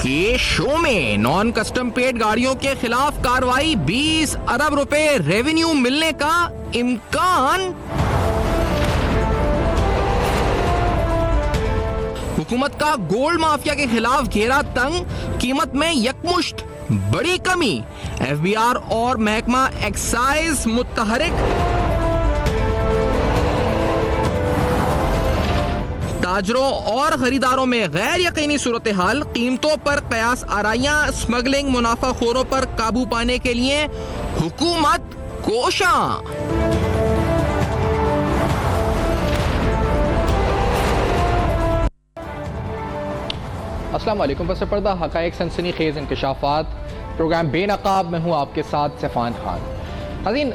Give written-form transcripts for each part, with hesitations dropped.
के शो में non custom paid गाड़ियों के खिलाफ कार्रवाई, 20 अरब रुपए रेवेन्यू मिलने का इम्कान। हुकूमत का गोल्ड माफिया के खिलाफ घेरा तंग, कीमत में यकमुश्त बड़ी कमी, एफबीआर और महकमा एक्साइज मुतहरिक। ताजरों और खरीदारों में गैर यकीनी सूरत हाल, कीमतों पर कयास आराइयां, स्मगलिंग, मुनाफाखोरों पर काबू पाने के लिए हुकूमत कोशां। अस्सलाम वालेकुम। पस पर्दा हक़ाइक़ सनसनीखेज़ इंकशाफात, प्रोग्राम बेनकाब में हूँ आपके साथ सफ़ान खान। नाज़रीन,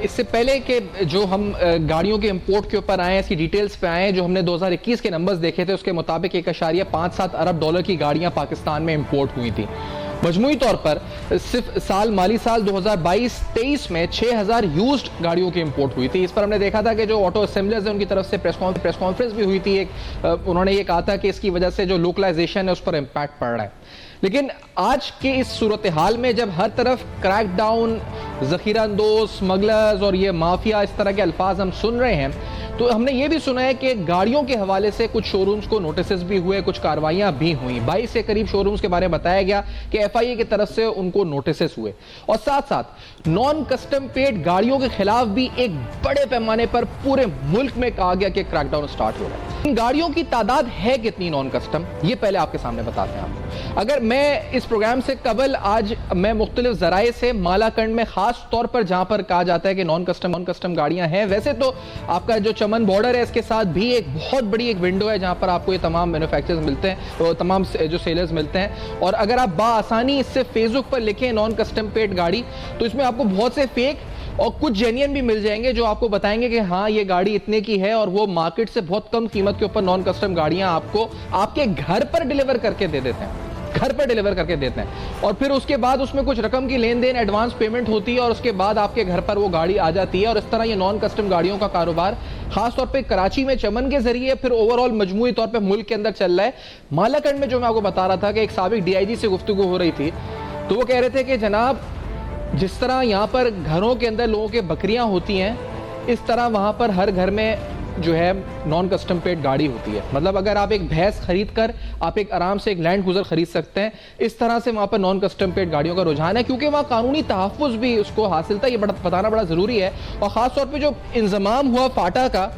इससे पहले कि जो हम गाड़ियों के इंपोर्ट के ऊपर आए, इसकी डिटेल्स पे आए, जो हमने 2021 के नंबर्स देखे थे उसके मुताबिक 1.57 अरब डॉलर की गाड़ियाँ पाकिस्तान में इंपोर्ट हुई थी। मजमूई तौर पर सिर्फ माली साल 2022-23 में 6000 यूज्ड गाड़ियों की इंपोर्ट हुई थी। इस पर हमने देखा था कि जो ऑटो असेंबलर्स हैं उनकी तरफ से प्रेस कॉन्फ्रेंस भी हुई थी। उन्होंने ये कहा था कि इसकी वजह से जो लोकलाइजेशन है उस पर इम्पैक्ट पड़ रहा है। लेकिन आज के इस सूरत हाल में जब हर तरफ क्रैकडाउन, ज़ख़ीरा अंदोज, स्मगलर्स और ये माफिया, इस तरह के अल्फाज हम सुन रहे हैं, तो हमने ये भी सुना है कि गाड़ियों के हवाले से कुछ शोरूम्स को नोटिस भी हुए, कुछ कार्रवाइयां भी हुई। 22 के करीब शोरूम्स के बारे में बताया गया कि एफआईए की तरफ से उनको नोटिस हुए, और साथ साथ नॉन कस्टम पेड गाड़ियों के खिलाफ भी एक बड़े पैमाने पर पूरे मुल्क में कहा गया कि क्रैकडाउन स्टार्ट हो रहा है। इन गाड़ियों की तादाद है कितनी नॉन कस्टम, ये पहले आपके सामने बताते हैं आपको। अगर मैं इस प्रोग्राम से कबल आज मैं मुख्तलिफ जराए से मालाकंड में खास तौर पर जहां पर कहा जाता है कि नॉन कस्टम गाड़ियां हैं, वैसे तो आपका जो चमन बॉर्डर है इसके साथ भी एक बहुत बड़ी एक विंडो है जहां पर आपको ये तमाम मैन्युफैक्चरर्स मिलते हैं, तो तमाम जो सेलर्स मिलते हैं। और अगर आप बाआसानी इससे फेसबुक पर लिखें नॉन कस्टम पेड गाड़ी, तो इसमें आपको बहुत से फेक और कुछ जेन्युइन भी मिल जाएंगे जो आपको बताएंगे कि हाँ ये गाड़ी इतने की है, और वो मार्केट से बहुत कम कीमत के ऊपर नॉन कस्टम गाड़ियां आपको आपके घर पर डिलीवर करके दे देते हैं, घर पर डिलीवर करके देते हैं। और फिर उसके बाद उसमें कुछ रकम की लेन देन, एडवांस पेमेंट होती है, और उसके बाद आपके घर पर वो गाड़ी आ जाती है। और इस तरह ये नॉन कस्टम गाड़ियों का कारोबार खासतौर पे कराची में चमन के जरिए, फिर ओवरऑल मजमूई तौर पे मुल्क के अंदर चल रहा है। मालाकंड में जो मैं आपको बता रहा था कि एक साबिक डीआईजी से गुफ्तगू हो रही थी, तो वो कह रहे थे कि जनाब जिस तरह यहाँ पर घरों के अंदर लोगों के बकरियां होती हैं, इस तरह वहाँ पर हर घर में जो है नॉन कस्टम पेड गाड़ी होती है। मतलब अगर आप एक भैंस खरीद कर आप एक आराम से एक लैंड क्रूजर खरीद सकते हैं, इस तरह से वहाँ पर नॉन कस्टम पेड गाड़ियों का रुझान है, क्योंकि वहाँ कानूनी तहफ़्फ़ुज़ भी उसको हासिल था। ये बताना बड़ा ज़रूरी है। और ख़ास तौर पर जो इंज़माम हुआ फाटा का,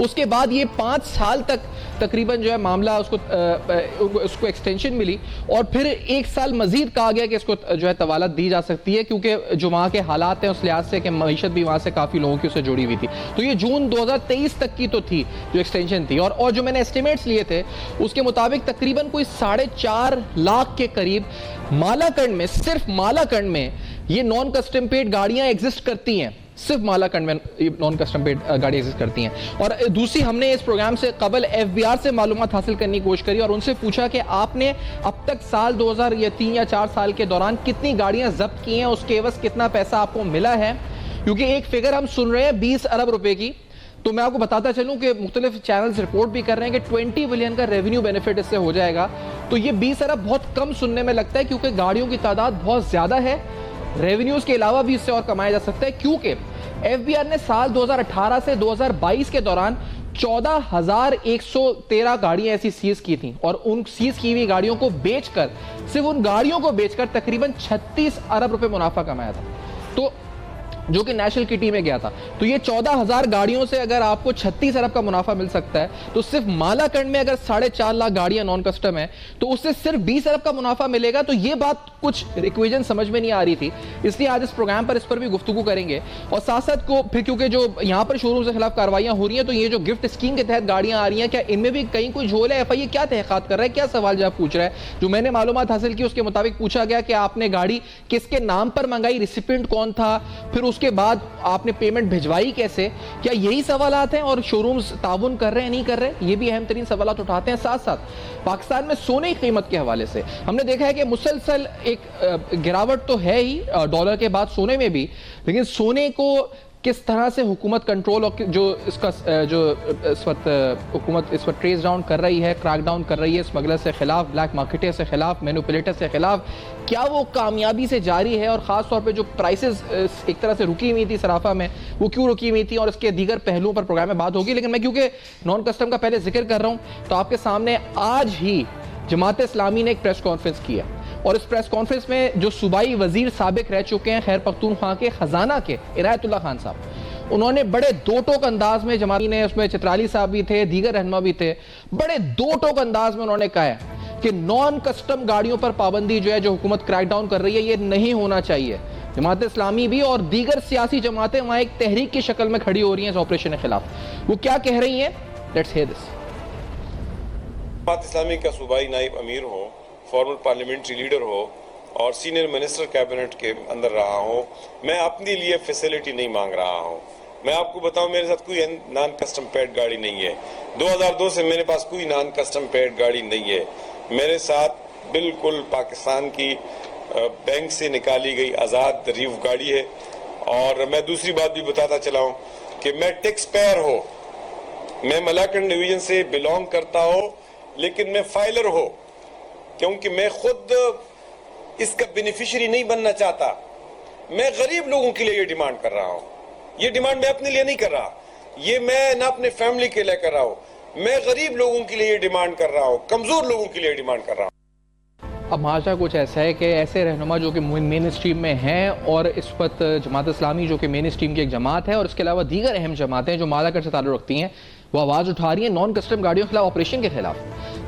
उसके बाद ये 5 साल तक तकरीबन जो है मामला उसको एक्सटेंशन मिली, और फिर 1 साल मजीद कहा गया कि इसको जो है तवालत दी जा सकती है, क्योंकि जो वहाँ के हालात हैं उस लिहाज से कि मईशत भी वहाँ से काफ़ी लोगों की उससे जुड़ी हुई थी। तो ये जून 2023 तक की तो थी जो एक्सटेंशन थी। और जो मैंने एस्टिमेट्स लिए थे उसके मुताबिक तकरीबन कोई 4.5 लाख के करीब मालाकंड में, सिर्फ मालाकंड में ये नॉन कस्टम पेड गाड़ियाँ एग्जिस्ट करती हैं। सिर्फ मालाकंड में नॉन कस्टम पेड गाड़ी एग्जिस्ट करती हैं। और दूसरी, हमने इस प्रोग्राम से कबल एफबीआर से मालूमात हासिल करने की कोशिश करी और उनसे पूछा कि आपने अब तक साल 2003 या 4 साल के दौरान कितनी गाड़ियां जब्त की हैं, उसके एवज कितना पैसा आपको मिला है। क्योंकि एक फिगर हम सुन रहे हैं 20 अरब रुपए की, तो मैं आपको बताता चलूं कि मुख्तलिफ चैनल्स रिपोर्ट भी कर रहे हैं कि 20 बिलियन का रेवेन्यू बेनिफिट इससे हो जाएगा। तो ये 20 अरब बहुत कम सुनने में लगता है, क्योंकि गाड़ियों की तादाद बहुत ज्यादा है। रेवेन्यूज के अलावा भी इससे और कमाया जा सकता है, क्योंकि एफबीआर ने साल 2018 से 2022 के दौरान 14,113 गाड़ियां ऐसी सीज की थी, और उन सीज की हुई गाड़ियों को बेचकर, सिर्फ उन गाड़ियों को बेचकर तकरीबन 36 अरब रुपए मुनाफा कमाया था, तो जो कि नेशनल किटी में गया था। तो ये 14,000 गाड़ियों से अगर आपको 36 अरब का मुनाफा मिल सकता है, तो सिर्फ मालाकंड में अगर 4.5 लाख गाड़ियां नॉन कस्टम है, तो उससे सिर्फ 20 अरब का मुनाफा मिलेगा। तो ये बात कुछ इक्वेशन समझ में नहीं आ रही थी, इसलिए आज इस प्रोग्राम पर इस पर भी गुफ्तगू करेंगे। और साथ साथ को फिर, क्योंकि जो यहाँ पर शोरूम के खिलाफ कार्रवाइयां हो रही हैं, तो ये जो गिफ्ट स्कीम के तहत गाड़ियां आ रही हैं, क्या इनमें भी कहीं कोई झोल है? एफआईए क्या तहकीकात कर रहा है, क्या सवाल जवाब पूछ रहा है? जो मैंने मालूमात हासिल की उसके मुताबिक पूछा गया कि आपने गाड़ी किसके नाम पर मंगाई, रिसिपेंट कौन था, फिर उसके बाद आपने पेमेंट भिजवाई कैसे, क्या यही सवालात हैं? और शोरूम्स ताउन कर रहे हैं, नहीं कर रहे, ये भी अहम तरीन सवालात उठाते हैं। साथ साथ पाकिस्तान में सोने की कीमत के हवाले से हमने देखा है कि मुसलसल एक गिरावट तो है ही डॉलर के बाद सोने में भी, लेकिन सोने को किस तरह से हुकूमत कंट्रोल और जो इसका जो इस वक्त हुकूमत इस वक्त ट्रेस डाउन कर रही है, क्रैक डाउन कर रही है स्मगलर से खिलाफ, ब्लैक मार्केटर से खिलाफ, मैनिपुलेटर से खिलाफ, क्या वो कामयाबी से जारी है? और ख़ास तौर पे जो प्राइसेस एक तरह से रुकी हुई थी सराफा में, वो क्यों रुकी हुई थी और इसके दीगर पहलुओं पर प्रोग्राम में बात होगी। लेकिन मैं क्योंकि नॉन कस्टम का पहले जिक्र कर रहा हूँ, तो आपके सामने आज ही जमात इस्लामी ने एक प्रेस कॉन्फ्रेंस किया और इस प्रेस कॉन्फ्रेंस में जो सूबाई वजीर साबिक रह चुके हैं खैर पख्तूनख्वा के खजाना के इनायतुल्लाह खान साहब, उन्होंने बड़े दो टोक अंदाज में, जमाती ने उसमें चित्राली साहब भी थे, दीगर रहनुमा भी थे, बड़े दो टोक अंदाज में उन्होंने कहा है कि नॉन कस्टम गाड़ियों पर पाबंदी जो है, जो हुकूमत क्रैकडाउन कर रही है, ये नहीं होना चाहिए। जमात इस्लामी भी और दीगर सियासी जमातें वहां एक तहरीक की शक्ल में खड़ी हो रही हैं इस ऑपरेशन के खिलाफ। वो क्या कह रही हैं, let's hear this. Jamaat Islami का सूबाई नाइब अमीर हो, फॉर्मल पार्लियामेंट्री लीडर हो और सीनियर मिनिस्टर कैबिनेट के अंदर रहा हूं, मैं अपने लिए फैसिलिटी नहीं मांग रहा हूं। मैं आपको बताऊं, मेरे साथ कोई नॉन कस्टम पेड गाड़ी नहीं है। 2002 से मेरे पास कोई नॉन कस्टम पेड गाड़ी नहीं है। मेरे साथ बिल्कुल पाकिस्तान की बैंक से निकाली गई आज़ाद रीफ गाड़ी है। और मैं दूसरी बात भी बताता चला हूं कि मैं टैक्स पेयर हो, मैं मलाकंड डिवीजन से बिलोंग करता हो, लेकिन मैं फाइलर हो, क्योंकि मैं खुद इसका बेनिफिशियरी नहीं बनना चाहता। मैं गरीब लोगों के लिए ये डिमांड कर रहा हूं। ये डिमांड मैं अपने लिए नहीं कर रहा, ये मैं ना अपने फैमिली के लिए कर रहा हूं, मैं गरीब लोगों के लिए ये डिमांड कर रहा हूं, कमजोर लोगों के लिए डिमांड कर रहा हूं। अब माजरा कुछ ऐसा है कि ऐसे रहनुमा जो कि मेन स्ट्रीम में हैं और इस वक्त जमात इस्लामी जो कि मेन स्ट्रीम की एक जमात है और इसके अलावा दीगर अहम जमातें जो मालाकट से ताल्लुक़ रखती हैं, वो आवाज़ उठा रही है नॉन कस्टम गाड़ियों के खिलाफ ऑपरेशन के खिलाफ।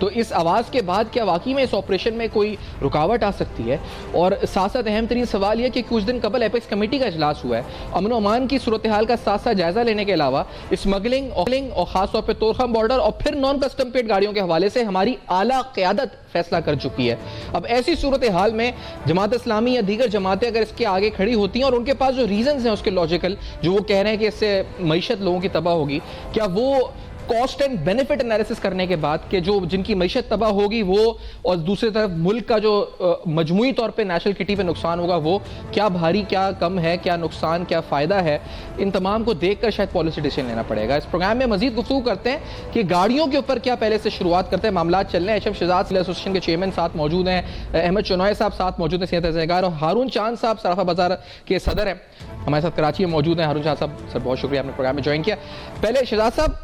तो इस आवाज़ के बाद क्या वाकई में इस ऑपरेशन में कोई रुकावट आ सकती है? और साथ साथ अहम तरीन सवाल यह कि कुछ दिन कबल एपेक्स कमेटी का इजलास हुआ है, अमन अमान की सूरत हाल का साथ साथ जायजा लेने के अलावा स्मगलिंग और खासतौर पर तोरखम बॉर्डर और फिर नॉन कस्टम पेड गाड़ियों के हवाले से हमारी आला क़यादत फैसला कर चुकी है। अब ऐसी सूरत हाल में जमात इस्लामी या दीगर जमातें अगर इसके आगे खड़ी होती हैं और उनके पास जो रीजंस हैं उसके लॉजिकल, जो वो कह रहे हैं कि इससे मईशत लोगों की तबाह होगी, क्या वो कॉस्ट एंड बेनिफिट एनालिसिस करने के बाद कि जो जिनकी मईशत तबाह होगी वो और दूसरी तरफ मुल्क का जो मजमूई तौर पे नेशनल किटी पे नुकसान होगा, वो क्या भारी, क्या कम है, क्या नुकसान, क्या फ़ायदा है, इन तमाम को देखकर शायद पॉलिसी डिसीजन लेना पड़ेगा। इस प्रोग्राम में मजीद गुफ्तगू करते हैं कि गाड़ियों के ऊपर क्या पहले से शुरुआत करते हैं, मामला चल रहे हैं। एचएम शहजाद एसोसिएशन के चेयरमैन साथ मौजूद हैं, अहमद चुनॉय साहब साथ मौजूद हैं, सीनियर तजज़ेहकार, और हारून चांद साहब सराफा बाजार के सदर हैं हमारे साथ कराची में मौजूद हैं। हारून चांद साहब, सर बहुत शुक्रिया आपने प्रोग्राम में ज्वाइन किया। पहले शहजाद साहब,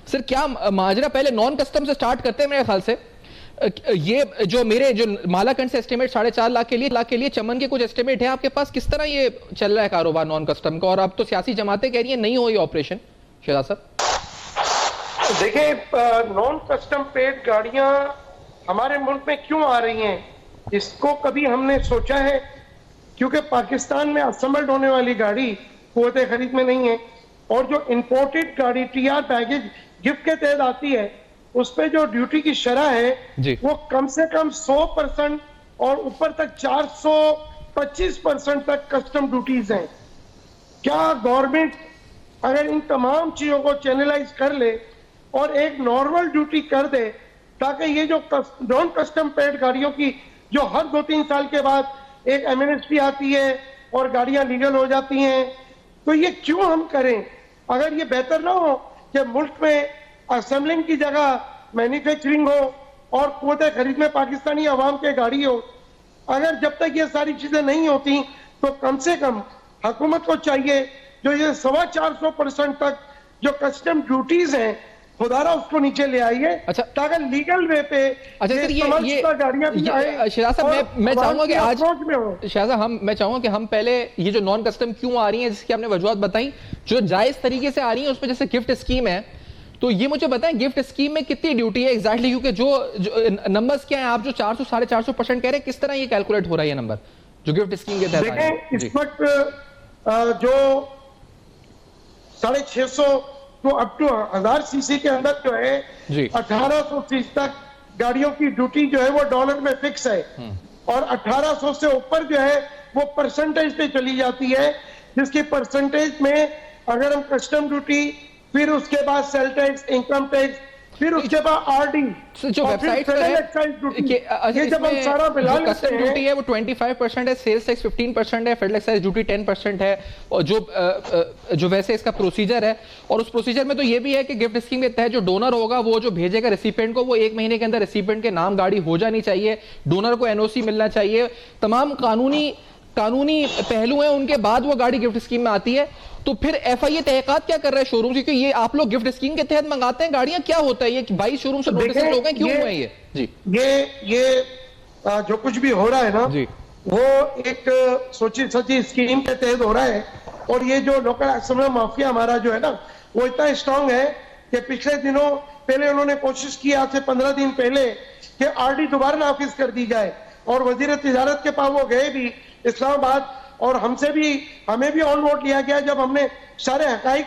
सर क्या माजरा, पहले नॉन कस्टम से स्टार्ट करते हैं मेरे ख्याल से। ये जो मेरे जो मालाकंड से एस्टिमेट 4.5 लाख के लिए चमन के कुछ एस्टिमेट है आपके पास, किस तरह ये चल रहा है कारोबार नॉन कस्टम का? और अब तो सियासी जमातें कह रही है नहीं हो ये ऑपरेशन। शहजाद साहब देखिए, नॉन कस्टम पेड गाड़ियां हमारे मुल्क में क्यों आ रही हैं, इसको कभी हमने सोचा है? क्योंकि पाकिस्तान में असेंबल्ड होने वाली गाड़ी कुव्वत खरीद में नहीं है, और जो इंपोर्टेड गाड़ी टीआर पैकेज गिफ्ट के तहत आती है, उस पे जो ड्यूटी की शरह है वो कम से कम 100% और ऊपर तक 425% तक कस्टम ड्यूटीज हैं। क्या गवर्नमेंट अगर इन तमाम चीजों को चैनलाइज कर ले और एक नॉर्मल ड्यूटी कर दे, ताकि ये जो नॉन कस्टम पेड गाड़ियों की जो हर 2-3 साल के बाद एक एमएनएसपी आती है और गाड़ियां लीगल हो जाती हैं, तो ये क्यों हम करें? अगर ये बेहतर ना हो कि मुल्क में असेंबलिंग की जगह मैन्युफैक्चरिंग हो और कुव्वत खरीद में पाकिस्तानी अवाम के गाड़ी हो? अगर जब तक ये सारी चीजें नहीं होती तो कम से कम हुकूमत को चाहिए जो ये 425% तक जो कस्टम ड्यूटीज हैं, खुदारा उसको नीचे ले आइए। अच्छा, ताकि लीगल वे पे अच्छा सर, ये शहजाद साहब, मैं चाहूंगा कि आज शहजाद साहब मैं चाहूंगा कि हम पहले ये जो नॉन कस्टम क्यों आ रही है, जिसकी आपने वजूहत बताई, जो जायज तरीके से आ रही है, उसमें जैसे गिफ्ट स्कीम है, तो ये मुझे बताएं गिफ्ट स्कीम में कितनी ड्यूटी है एग्जैक्टली, क्योंकि जो नंबर्स क्या है, आप जो 400-450% कह रहे हैं, किस तरह ये कैलकुलेट हो रहा है ये नंबर जो गिफ्ट स्कीम के तहत है? इस वक्त जो 650 तो अप टू 1000 सीसी के अंदर जो है 1800 सीसी तक गाड़ियों की ड्यूटी जो है वो डॉलर में फिक्स है, और 1800 से ऊपर जो है वो परसेंटेज पे चली जाती है, जिसकी परसेंटेज में अगर हम कस्टम ड्यूटी, फिर उसके बाद सेल टैक्स, इनकम टैक्स, फिर उसके बाद आरडी, जो वेबसाइट पर है ये जब हम सारा मिला लेते हैं, ड्यूटी है वो 25% है, सेल्स टैक्स 15% है, फेडरल एक्साइज ड्यूटी 10% है, और जो वैसे इसका प्रोसीजर है, और उस प्रोसीजर में तो ये भी है कि गिफ्ट स्कीम के तहत जो डोनर होगा वो जो भेजेगा रेसिपिएंट को, वो 1 महीने के अंदर रेसिपिएंट के नाम गाड़ी हो जानी चाहिए, डोनर को एनओसी मिलना चाहिए, तमाम कानूनी पहलू हैं, उनके बाद वो गाड़ी गिफ्ट स्कीम में आती है। तो फिर एफआईए तहकीकात क्या कर रहा है शोरूम की, क्योंकि ये आप लोग गिफ्ट स्कीम के तहत मंगाते हैं गाड़ियां, क्या होता है ये 22 शोरूम से नोटिस हो गए, क्यों हुए ये? जी, ये जो कुछ भी हो रहा है ना जी, वो एक सोची सची स्कीम के तहत हो रहा है। और ये जो लोकल असेंबली माफिया हमारा जो है ना, वो इतना स्ट्रांग है कि पिछले दिनों पहले उन्होंने कोशिश की, आज से 15 दिन पहले, कि आरडी दोबारा नाफिज कर दी जाए, और वजीर तिजारत के पास वो गए भी इस्लामाबाद, और हमें भी ऑन बोर्ड लिया गया। जब हमने सारे हकाइक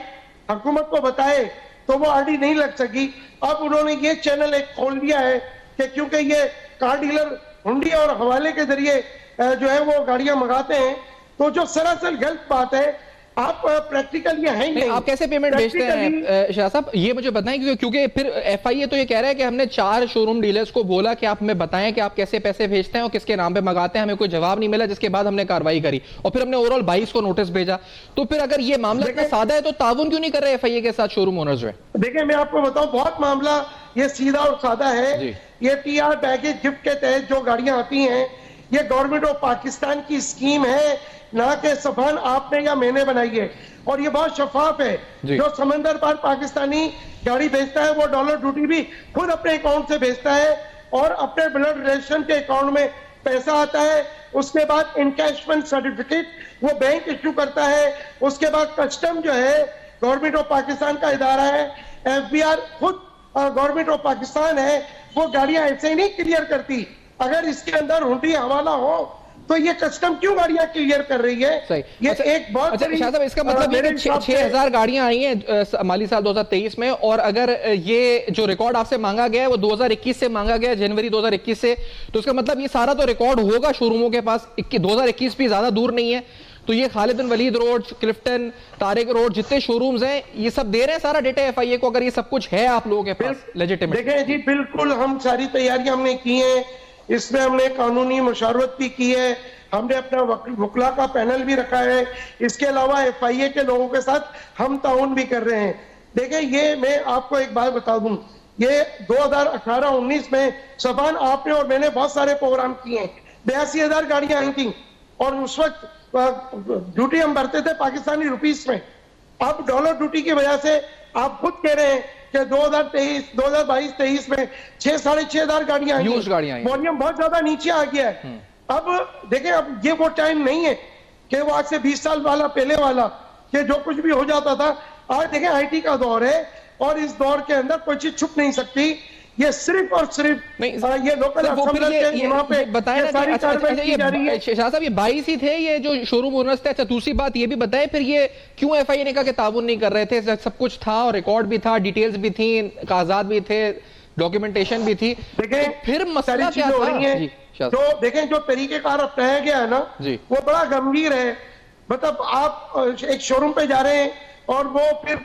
हुकूमत को बताए तो वो आरडी नहीं लग सकी। अब उन्होंने ये चैनल एक खोल दिया है कि क्योंकि ये कार डीलर हुंडी और हवाले के जरिए जो है वो गाड़ियां मंगाते हैं, तो जो सरासर गलत बात है। आप प्रैक्टिकल ये है ही नहीं। आप कैसे पेमेंट भेजते हैं शाह साहब, ये मुझे बताएं, क्योंकि फिर एफआईए तो ये कह रहा है कि हमने 4 शोरूम डीलर्स को बोला कि आप हमें बताएं कि आप कैसे पैसे भेजते हैं और किसके नाम पे मंगाते हैं, हमें कोई जवाब नहीं मिला, जिसके बाद हमने कार्रवाई करी और फिर हमने ओवरऑल 22 को नोटिस भेजा। तो फिर अगर ये मामला इतना सादा है तो ताउन क्यों नहीं कर रहे एफआईए के साथ शोरूम ओनर्स जो है? देखिए मैं आपको बताऊं, बहुत मामला ये सीधा और सादा है। ये टीआर बैगेज गिफ्ट के तहत जो गाड़ियां आती हैं, ये गवर्नमेंट ऑफ पाकिस्तान की स्कीम है, ना कि सफान आपने या मैंने बनाई है, और ये बहुत शफाफ है। जो समंदर पार पाकिस्तानी गाड़ी भेजता है वो डॉलर ड्यूटी भी खुद अपने अकाउंट से भेजता है, और अपने ब्लड रिलेशन के अकाउंट में पैसा आता है। उसके बाद इनकैशमेंट सर्टिफिकेट वो बैंक इश्यू करता है। उसके बाद कस्टम जो है गवर्नमेंट ऑफ पाकिस्तान का इदारा है, एफबीआर खुद गवर्नमेंट ऑफ पाकिस्तान है, वो गाड़ियां ऐसे ही नहीं क्लियर करती। अगर इसके अंदर हुंडी हवाला हो तो ये कस्टम क्यों गाड़ियां क्लियर कर रही है? सही। ये एक बहुत शाह साहब, इसका मतलब ये 6000 गाड़ियां आई हैं माली साल 2023 में, और अगर ये जो रिकॉर्ड आपसे मांगा गया है वो 2021 से मांगा गया है, जनवरी 2021 से, तो इसका मतलब ये सारा तो रिकॉर्ड होगा शोरूमों के पास। 2021 भी ज्यादा दूर नहीं है, तो ये खालिद बिन वलीद रोड, क्लिफ्टन, तारिक रोड, जितने शोरूम्स हैं ये सब दे रहे हैं सारा डेटा एफआईए को, अगर ये सब कुछ है आप लोगों के पास लेजिटिमेट। देखिए जी, बिल्कुल हम सारी तैयारियां हमने की हैं, इसमें हमने कानूनी मुशावरत भी की है, हमने अपना वकला का पैनल भी रखा है, इसके अलावा एफआईए के लोगों के साथ हम ताउन भी कर रहे हैं। देखिए ये मैं आपको एक बात बता दूं, ये 2018-19 में सफान आपने और मैंने बहुत सारे प्रोग्राम किए हैं, 82,000 गाड़ियां आई थी, और उस वक्त ड्यूटी हम भरते थे पाकिस्तानी रुपीस में। अब डॉलर ड्यूटी की वजह से आप खुद कह रहे हैं कि 2022-23 में 6,500 गाड़ियां आई, वॉल्यूम बहुत ज्यादा नीचे आ गया है। अब देखें, अब ये वो टाइम नहीं है कि वो आज से 20 साल वाला पहले वाला कि जो कुछ भी हो जाता था। आज देखें आईटी का दौर है, और इस दौर के अंदर कोई चीज छुप नहीं सकती। ये सिर्फ और सिर्फ ये लोकल बताए शाह साहब, ये 22 ही थे ये जो शोरूम ओनर्स थे। अच्छा, दूसरी बात ये भी बताए फिर ये क्यों एफआईए ने कहा कि ताउन नहीं कर रहे थे? सब कुछ था, और रिकॉर्ड भी था, डिटेल्स भी थी, कागजात भी थे, डॉक्यूमेंटेशन भी थी, देखें तो फिर मसला क्या था? जो देखें, जो तरीकेकार अपनाया गया है ना, वो बड़ा गंभीर है। मतलब आप एक शोरूम पे जा रहे हैं और वो फिर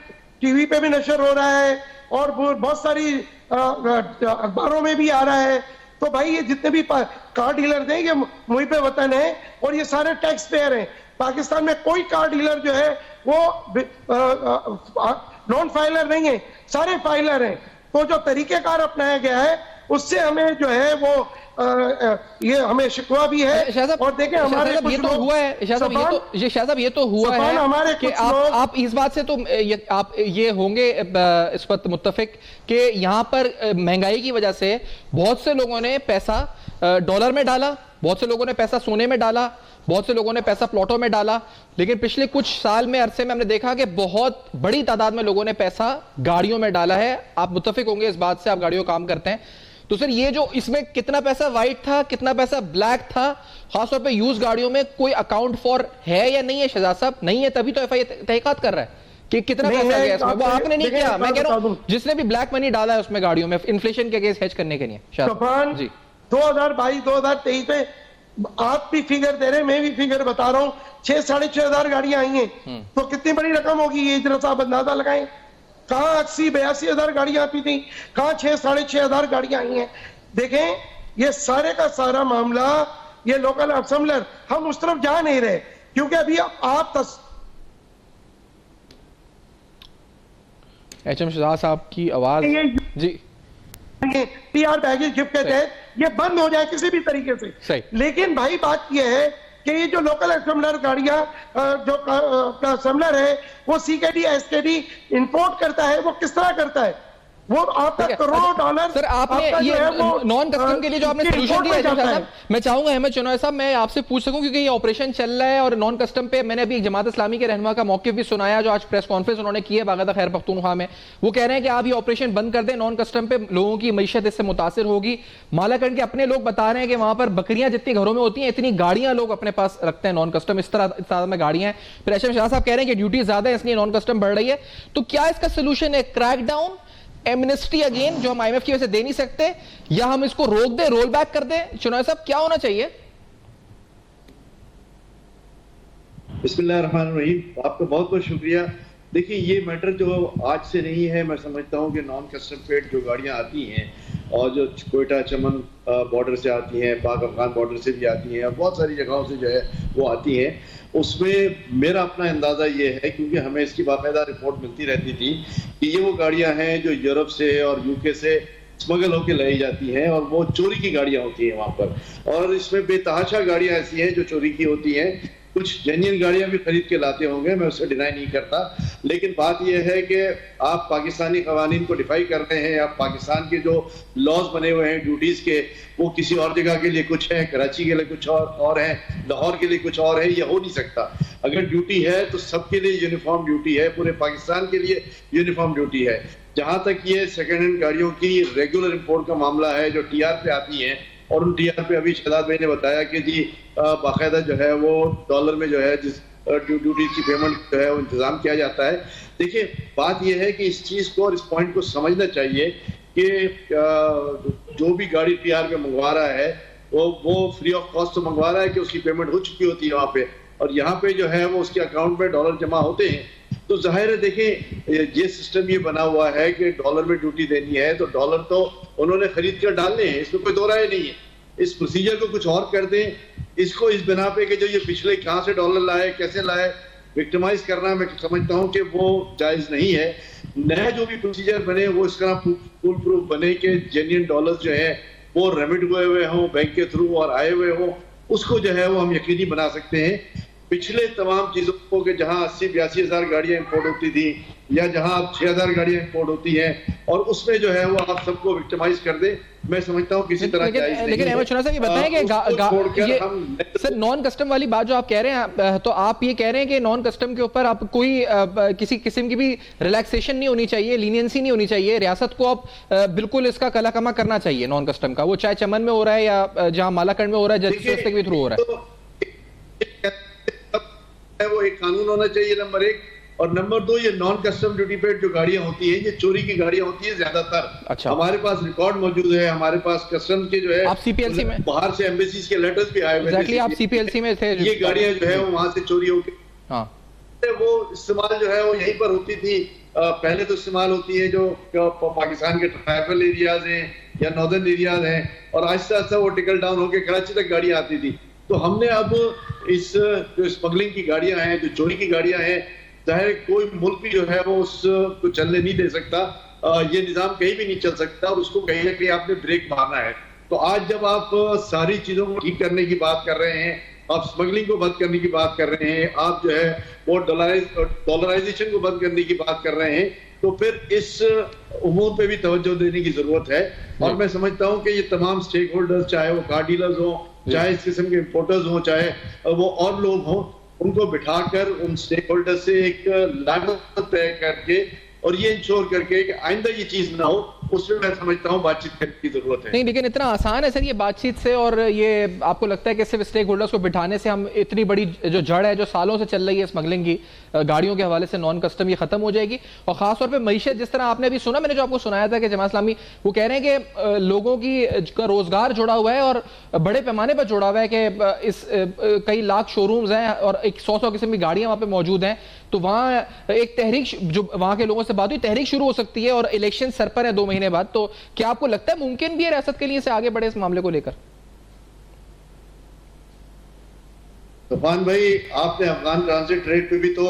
टीवी पे भी नशर हो रहा है, और बहुत सारी अखबारों में भी आ रहा है। तो भाई ये जितने भी कार डीलर थे ये मुझ पे वतन है, और ये सारे टैक्स पेयर हैं। पाकिस्तान में कोई कार डीलर जो है वो नॉन फाइलर नहीं है, सारे फाइलर हैं। तो जो तरीकेकार अपनाया गया है उससे हमें जो है वो ये हमें शिकवा भी है। और देखें हमारे ये तो हुआ है शाह साहब, ये तो हुआ है हमारे कि आप इस बात से तो आप ये होंगे इस पर मुत्तफिक कि यहाँ पर महंगाई की वजह से बहुत से लोगों ने पैसा डॉलर में डाला, बहुत से लोगों ने पैसा सोने में डाला, बहुत से लोगों ने पैसा प्लॉटों में डाला, लेकिन पिछले कुछ साल में अरसे में हमने देखा कि बहुत बड़ी तादाद में लोगों ने पैसा गाड़ियों में डाला है। आप मुत्तफिक होंगे इस बात से, आप गाड़ियों काम करते हैं। तो सर ये जो इसमें कितना पैसा वाइट था, कितना पैसा ब्लैक था, खासतौर पे यूज गाड़ियों में, कोई अकाउंट फॉर है या नहीं है शहजाद साहब? नहीं है, तभी तो एफआईए तहकीकात कर रहा है कि कितना पैसा गया इसमें। वो आपने नहीं किया, मैं कह रहा हूं जिसने भी ब्लैक मनी डाला है उसमें गाड़ियों में इन्फ्लेशन के अगेंस्ट हेज करने के लिए। जी 2022-2023 में आप भी फिगर दे रहे हैं, मैं भी फिगर बता रहा हूँ, 6,500 गाड़ियां आई हैं, तो कितनी बड़ी रकम होगी ये? इधर साहब अंदाजा लगाएं। कहाँ 80-82 हजार गाड़ियां आती थी, कहाँ 6-6.5 हजार गाड़ियां आई हैं। देखें, ये सारे का सारा मामला, ये लोकल असेंबलर, हम उस तरफ जा नहीं रहे, क्योंकि अभी आप एचएम शहजाद साहब की आवाज जी, टीआर पैकेज गिफ्ट के तहत ये बंद हो जाए किसी भी तरीके से। सही। लेकिन भाई बात यह है कि ये जो लोकल असेंबलर गाड़ियां, जो असेंबलर है वो सीकेडी एसकेडी इंपोर्ट करता है, वो किस तरह करता है? वो आपका करोड़ों डॉलर। सर आपने ये नॉन कस्टम के लिए जो आपने सोल्यूशन दिया, मैं चाहूंगा अहमद चौनोई साहब मैं आपसे पूछ सकूं, क्योंकि ये ऑपरेशन चल रहा है और नॉन कस्टम पे मैंने अभी एक जमात इस्लामी के रहनुमा का मौक़िफ़ भी सुनाया, जो आज प्रेस कॉन्फ्रेंस उन्होंने की है बाकायदा खैर पख्तूनख्वा में। वो कह रहे हैं कि आप ये ऑपरेशन बंद कर दें, नॉन कस्टम पे लोगों की मईशत इससे मुतासिर होगी। मालाकंड के अपने लोग बता रहे हैं कि वहां पर बकरियां जितनी घरों में होती हैं, इतनी गाड़ियां लोग अपने पास रखते हैं नॉन कस्टम, इस तरह में गाड़ियां हैं। फिर एचएम शहजाद साहब कह रहे हैं कि ड्यूटी ज्यादा है इसलिए नॉन कस्टम बढ़ रही है। तो क्या इसका सोल्यूशन है क्रैकडाउन, एमनेस्टी अगेन जो हम आईएमएफ की वजह से दे नहीं सकते, या हम इसको रोक दें, रोल बैक कर दें? चुनाव साहब क्या होना चाहिए? बिस्मिल्लाहिर्रहमानिर्रहीम, आपका बहुत बहुत शुक्रिया। देखिए, ये मैटर जो आज से नहीं है, मैं समझता हूँ कि नॉन कस्टम पेड जो गाड़ियाँ आती हैं और जो कोयटा चमन बॉर्डर से आती हैं, पाक अफगान बॉर्डर से भी आती हैं और बहुत सारी जगहों से जो है वो आती हैं, उसमें मेरा अपना अंदाज़ा ये है, क्योंकि हमें इसकी बाकायदा रिपोर्ट मिलती रहती थी कि ये वो गाड़ियाँ हैं जो यूरोप से और यूके से स्मगल होकर लाई जाती हैं और वो चोरी की गाड़ियाँ होती हैं वहाँ पर। और इसमें बेतहाशा गाड़ियाँ ऐसी हैं जो चोरी की होती हैं, कुछ जेन्युइन गाड़ियां भी खरीद के लाते होंगे, मैं उससे डिनाई नहीं करता, लेकिन बात यह है कि आप पाकिस्तानी कवानीन को डिफाई कर रहे हैं। आप पाकिस्तान के जो लॉज बने हुए हैं ड्यूटीज के, वो किसी और जगह के लिए कुछ है, कराची के लिए कुछ और है, लाहौर के लिए कुछ और है, यह हो नहीं सकता। अगर ड्यूटी है तो सबके लिए यूनिफॉर्म ड्यूटी है, पूरे पाकिस्तान के लिए यूनिफॉर्म ड्यूटी है। जहां तक ये सेकेंड हैंड गाड़ियों की रेगुलर इंपोर्ट का मामला है जो टीआर पे आती है, और उन टीआर पे अभी शहजाद भाई ने बताया कि जी बाकायदा जो है वो डॉलर में जो है जिस ड्यूटी की पेमेंट जो है वो इंतजाम किया जाता है। देखिए, बात यह है कि इस चीज को और इस पॉइंट को समझना चाहिए कि जो भी गाड़ी टीआर पे मंगवा रहा है वो फ्री ऑफ कॉस्ट तो मंगवा रहा है कि उसकी पेमेंट हो चुकी होती है वहां पे, और यहाँ पे जो है वो उसके अकाउंट में डॉलर जमा होते हैं। तो जाहिर है, देखें, ये सिस्टम ये बना हुआ है कि डॉलर में ड्यूटी देनी है तो डॉलर तो उन्होंने खरीद कर डालने हैं, इसमें कोई दो राय नहीं है। इस प्रोसीजर को कुछ और कर दें, इसको इस बिना पे कि जो ये पिछले कहाँ से डॉलर लाए, कैसे लाए, विक्टिमाइज करना मैं समझता हूँ कि वो जायज नहीं है। नया जो भी प्रोसीजर बने वो इस तरह फुल प्रूफ बने कि जेन्युइन डॉलर्स जो है वो रेमिट हुए हों बैंक के थ्रू और आए हुए हों, उसको जो है वो हम यकीनी बना सकते हैं। पिछले तमाम चीजों को कि जहां 80-82 हजार गाड़ियां इंपोर्ट होती थी या जहां 6,000 गाड़ियां इंपोर्ट होती हैं, और उसमें जो है वो आप सबको विक्टिमाइज कर दे, मैं समझता हूं किसी तरह लेकिन अहमद चौनोई साहब ये बताएं कि ये सर नॉन कस्टम वाली बात जो आप कह रहे हैं, तो आप ये कह रहे हैं कि नॉन कस्टम के ऊपर आप कोई किसी किस्म की भी रिलैक्सेशन नहीं होनी चाहिए, लीनियंसी नहीं होनी चाहिए, रियासत को आप बिल्कुल इसका कलाकमा करना चाहिए नॉन कस्टम का, वो चाहे चमन में हो रहा है या जहां मालाकंड में हो रहा है, जस्टिस के थ्रू हो रहा है। वो एक कानून होना चाहिए नंबर 1, और नंबर 2 ये नॉन कस्टम ड्यूटी पेड जो गाड़ियां होती हैं, ये चोरी की गाड़ियां होती है ज्यादातर। अच्छा। हमारे पास रिकॉर्ड मौजूद है, हमारे पास कस्टम के जो है आप सीपीएलसी में बाहर से एम्बेसीज के लेटर्स भी आए हुए हैं, आप सीपीएलसी में थे, ये गाड़ियां जो है वो वहां से चोरी होकर, हाँ, वो इस्तेमाल जो है वो यहीं पर होती थी। पहले तो इस्तेमाल होती है जो पाकिस्तान के ट्राइबल एरियाज हैं या नॉर्दर्न एरियाज हैं, और आहिस्ता आहिस्ता वो टिकल डाउन होकर कराची तक गाड़ियां आती थी। तो हमने अब इस जो स्मगलिंग की गाड़ियां हैं, जो चोरी की गाड़ियां हैं, जाहिर कोई मुल्क भी जो है वो उसको चलने नहीं दे सकता, ये निज़ाम कहीं भी नहीं चल सकता, और उसको कहीं ना कहीं आपने ब्रेक मारना है। तो आज जब आप सारी चीजों को ठीक करने की बात कर रहे हैं, आप स्मगलिंग को बंद करने की बात कर रहे हैं, आप जो है वो डॉलराइजेशन को बंद करने की बात कर रहे हैं, तो फिर इस उमूर पे भी तवज्जो देने की जरूरत है। और मैं समझता हूँ कि ये तमाम स्टेक होल्डर्स, चाहे वो कार डीलर्स हों, चाहे इस किस्म के इंपोर्टर्स हों, चाहे वो और लोग हों, उनको बिठाकर उन स्टेक होल्डर से एक लागत तय करके और ये इंश्योर करके कि आइंदा ये चीज ना हो, उसमें मैं समझता हूँ बातचीत करने की जरूरत है। नहीं, लेकिन इतना आसान है सर ये बातचीत से, और ये आपको लगता है कि सिर्फ स्टेक होल्डर्स को बिठाने से हम इतनी बड़ी जो जड़ है जो सालों से चल रही है स्मगलिंग की गाड़ियों के हवाले से नॉन कस्टम, ये खत्म हो जाएगी? और खासतौर पे मईशत, जिस तरह आपने अभी सुना, मैंने जो आपको सुनाया था कि जमात इस्लामी वो कह रहे हैं कि लोगों का रोजगार जुड़ा हुआ है और बड़े पैमाने पर जुड़ा हुआ है कि इस कई लाख शोरूम्स हैं और 100 किस्म की गाड़ियां वहां पे मौजूद हैं, तो वहां एक तहरीक, जो वहां के लोगों से बात हुई, तहरीक शुरू हो सकती है और इलेक्शन सर पर है 2 महीने बाद। तो क्या आपको लगता है मुमकिन भी है रियासत के लिए से आगे बढ़े इस मामले को लेकर? तूफान भाई, आपने अफगान ट्रांजिट रेट पे भी तो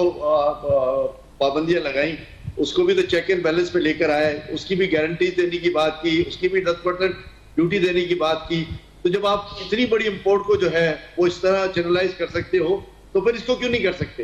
पाबंदियां लगाई, उसको भी तो चेक एंड बैलेंस पे लेकर आए, उसकी भी गारंटी देने की बात की, उसकी भी 10% ड्यूटी देने की बात की। तो जब आप इतनी बड़ी इंपोर्ट को जो है वो इस तरह जनरलाइज कर सकते हो, तो फिर इसको क्यों नहीं कर सकते?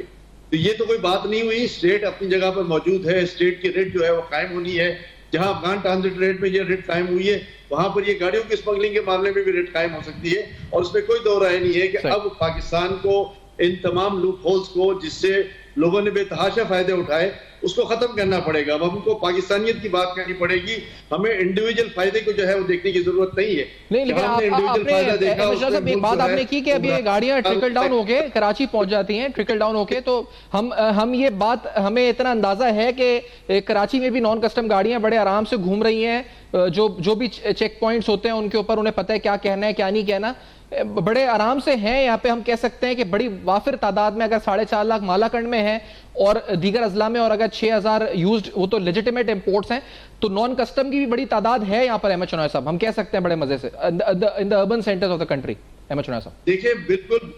तो ये तो कोई बात नहीं हुई। स्टेट अपनी जगह पर मौजूद है, स्टेट की रेट जो है वो कायम होनी है। जहां अफगान ट्रांजिट रेट में ये रेट कायम हुई है, वहां पर ये गाड़ियों की स्मगलिंग के मामले में भी रेट कायम हो सकती है। और उसमें कोई दो राय नहीं है कि अब पाकिस्तान को इन तमाम लूप होल्स को, जिससे लोगों ने बेतहाशा फायदे उठाए, उसको खत्म करना पड़ेगा। अब हमको पाकिस्तानियत की बात करनी पड़ेगी, हमें इंडिविजुअल फायदे को जो है वो देखने की जरूरत नहीं है। नहीं, लेकिन आपने एक बात आपने की कि अब ये गाड़ियां ट्रिकल डाउन होके कराची पहुंच जाती हैं, ट्रिकल डाउन होके, तो हम ये बात, हमें इतना अंदाजा है कि कराची में भी नॉन कस्टम गाड़ियां बड़े आराम से घूम रही हैं, जो भी चेक पॉइंट्स होते हैं उनके ऊपर उन्हें पता है क्या कहना है क्या नहीं कहना, बड़े आराम से हैं। यहाँ पे हम कह सकते हैं कि बड़ी वाफिर तादाद में, अगर 4.5 लाख मालाकंड में है और दीगर अजला में, और अगर 6000 यूज्ड, वो तो लेजिटिमेट इंपोर्ट्स हैं, तो नॉन कस्टम की भी बड़ी तादाद है यहाँ पर। अहमद शनाई साहब, हम कह सकते हैं बड़े मजे से in the urban centres of the country. Ahmad Shanai साहब, देखिए, बिल्कुल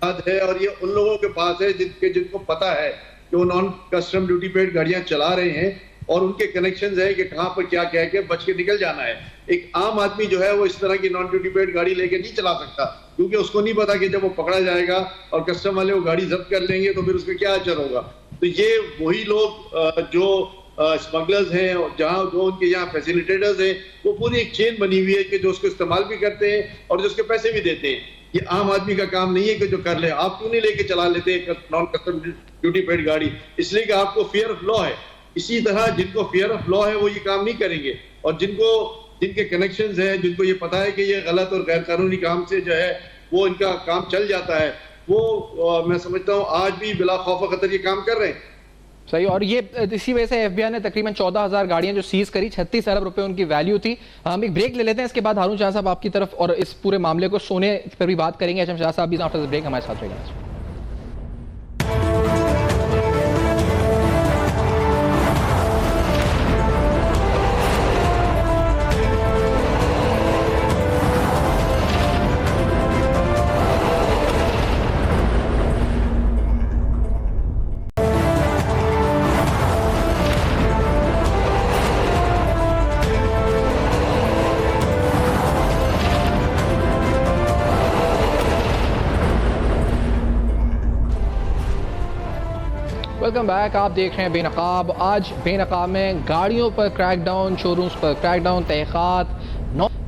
बात है, और ये उन लोगों के पास है जिनको पता है कि वो नॉन कस्टम ड्यूटी पेड गाड़ियां चला रहे हैं और उनके कनेक्शंस है कि कहां पर क्या कह के बच के निकल जाना है। एक आम आदमी जो है वो इस तरह की नॉन ड्यूटी पेड गाड़ी लेके नहीं चला सकता, क्योंकि उसको नहीं पता कि जब वो पकड़ा जाएगा और कस्टम वाले वो गाड़ी जब्त कर लेंगे तो फिर उसमें क्या असर होगा। तो ये वही लोग जो स्मगलर्स हैं, जहां जो उनके यहाँ फैसिलिटेटर्स हैं, वो पूरी एक चेन बनी हुई है कि जो उसको इस्तेमाल भी करते हैं और जो उसके पैसे भी देते हैं। ये आम आदमी का काम नहीं है कि जो कर ले। आप क्यों नहीं लेके चला लेते नॉन कस्टम ड्यूटी पेड गाड़ी? इसलिए कि आपको फियर ऑफ लॉ है। इसी तरह जिनको फियर ऑफ लॉ है वो ये काम नहीं करेंगे, और जिनके कनेक्शंस हैं, जिनको ये पता है कि ये गलत और गैर कानूनी काम से जो है वो इनका काम चल जाता है, वो मैं समझता हूँ आज भी बिला खौफ खतर ये काम कर रहे हैं। सही। और ये इसी वजह से एफबीआई ने तकरीबन 14,000 गाड़ियां जो सीज करी, 36 अरब रुपए उनकी वैल्यू थी। हम एक ब्रेक ले लेते हैं, इसके बाद हारून शाह साहब आपकी तरफ और इस पूरे मामले को सोने पर भी बात करेंगे। एचएम शाह साहब भी आफ्टर द ब्रेक हमारे साथ रहेंगे। Welcome back. आप देख रहे हैं बेनकाब। आज बेनकाब में गाड़ियों पर क्रैकडाउन, शोरूम्स पर क्रैकडाउन, तहक़ीक़ात,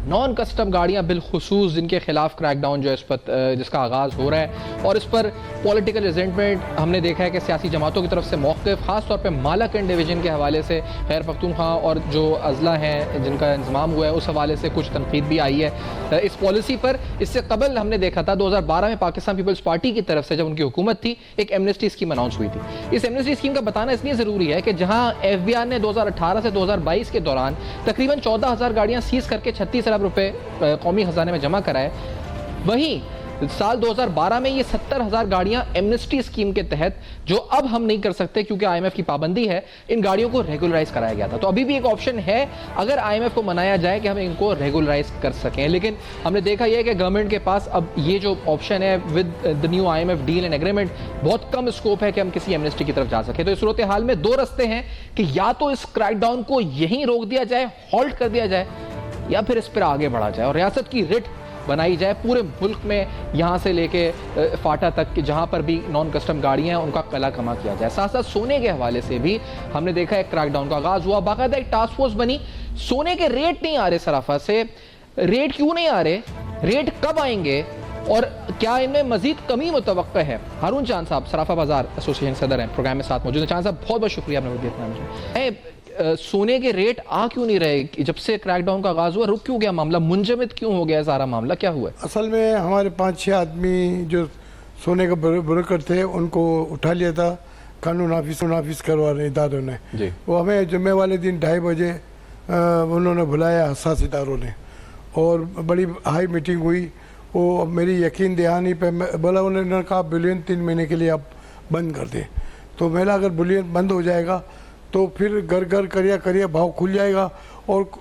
नॉन कस्टम गाड़ियां बिलखुसूस जिनके खिलाफ क्रैकडाउन जो है इस पर जिसका आगाज़ हो रहा है, और इस पर पॉलिटिकल रिजेंटमेंट हमने देखा है कि सियासी जमातों की तरफ से मौक़िफ़, ख़ासतौर पर मालाकंड डिवीज़न के हवाले से खैर पख्तूनख्वा और जो अजला हैं जिनका इंतज़ाम हुआ है उस हवाले से कुछ तनकीद भी आई है इस पॉलिसी पर। इससे कबल हमने देखा था 2012 में पाकिस्तान पीपल्स पार्टी की तरफ से जब उनकी हुकूमत थी, एक एमनेस्टी स्कीम अनाउंस हुई थी। इस एमनेस्टी स्कीम का बताना इसलिए ज़रूरी है कि जहाँ FBI ने 2018 से 2022 के दौरान तकरीबन 14,000 गाड़ियाँ सीज करके 36 अरब रुपये कौमी खजाने में जमा कराए, वहीं साल 2012 में ये 70,000 गाड़ियां एमनेस्टी स्कीम के तहत, जो अब हम नहीं कर सकते क्योंकि IMF की पाबंदी है, इन गाड़ियों को रेगुलराइज कराया गया था। तो अभी भी एक ऑप्शन है अगर IMF को मनाया जाए कि हम इनको रेगुलराइज कर सकें। लेकिन हमने देखा यह कि गवर्नमेंट के पास अब ये जो ऑप्शन है with the new IMF deal and agreement, बहुत कम स्कोप है कि हम किसी एमनेस्टी की तरफ जा सकें। तो इस सूरत हाल में दो रास्ते हैं कि या तो इस क्रैकडाउन को यहीं रोक दिया जाए, हॉल्ट कर दिया जाए, या फिर इस पर आगे बढ़ा जाए और रियासत की रिट बनाई जाए पूरे मुल्क में, यहाँ से लेके फाटा तक कि जहाँ पर भी नॉन कस्टम गाड़ियाँ हैं उनका कला कमा किया जाए। साथ साथ सोने के हवाले से भी हमने देखा है क्रैकडाउन का आगाज़ हुआ, बाकायदा एक टास्क फोर्स बनी। सोने के रेट नहीं आ रहे सराफा से, रेट क्यों नहीं आ रहे, रेट कब आएंगे और क्या इनमें मजीद कमी मुतवक्का है? हारून चांद साहब, सराफा बाजार एसोसिएशन सदर हैं, प्रोग्राम में साथ मौजूद हैं। चांद साहब, बहुत बहुत शुक्रिया आपने वक्त दिया मुझे। सोने के रेट आ क्यों नहीं रहे? जब से क्रैकडाउन का आगाज हुआ रुक क्यों गया मामला, मुंजमद क्यों हो गया सारा मामला, क्या हुआ? असल में हमारे 5-6 आदमी जो सोने के ब्रोकर थे उनको उठा लिया था कानून ऑफिस करवा रहे इदारों ने जी। वो हमें जुम्मे वाले दिन 2:30 बजे उन्होंने बुलाया हसास इदारों ने और बड़ी हाई मीटिंग हुई। वो मेरी यकीन दहानी पे बोला, उन्होंने कहा बुलियन 3 महीने के लिए आप बंद कर दें। तो मेरा अगर बुलियन बंद हो जाएगा तो फिर घर घर करिया भाव खुल जाएगा और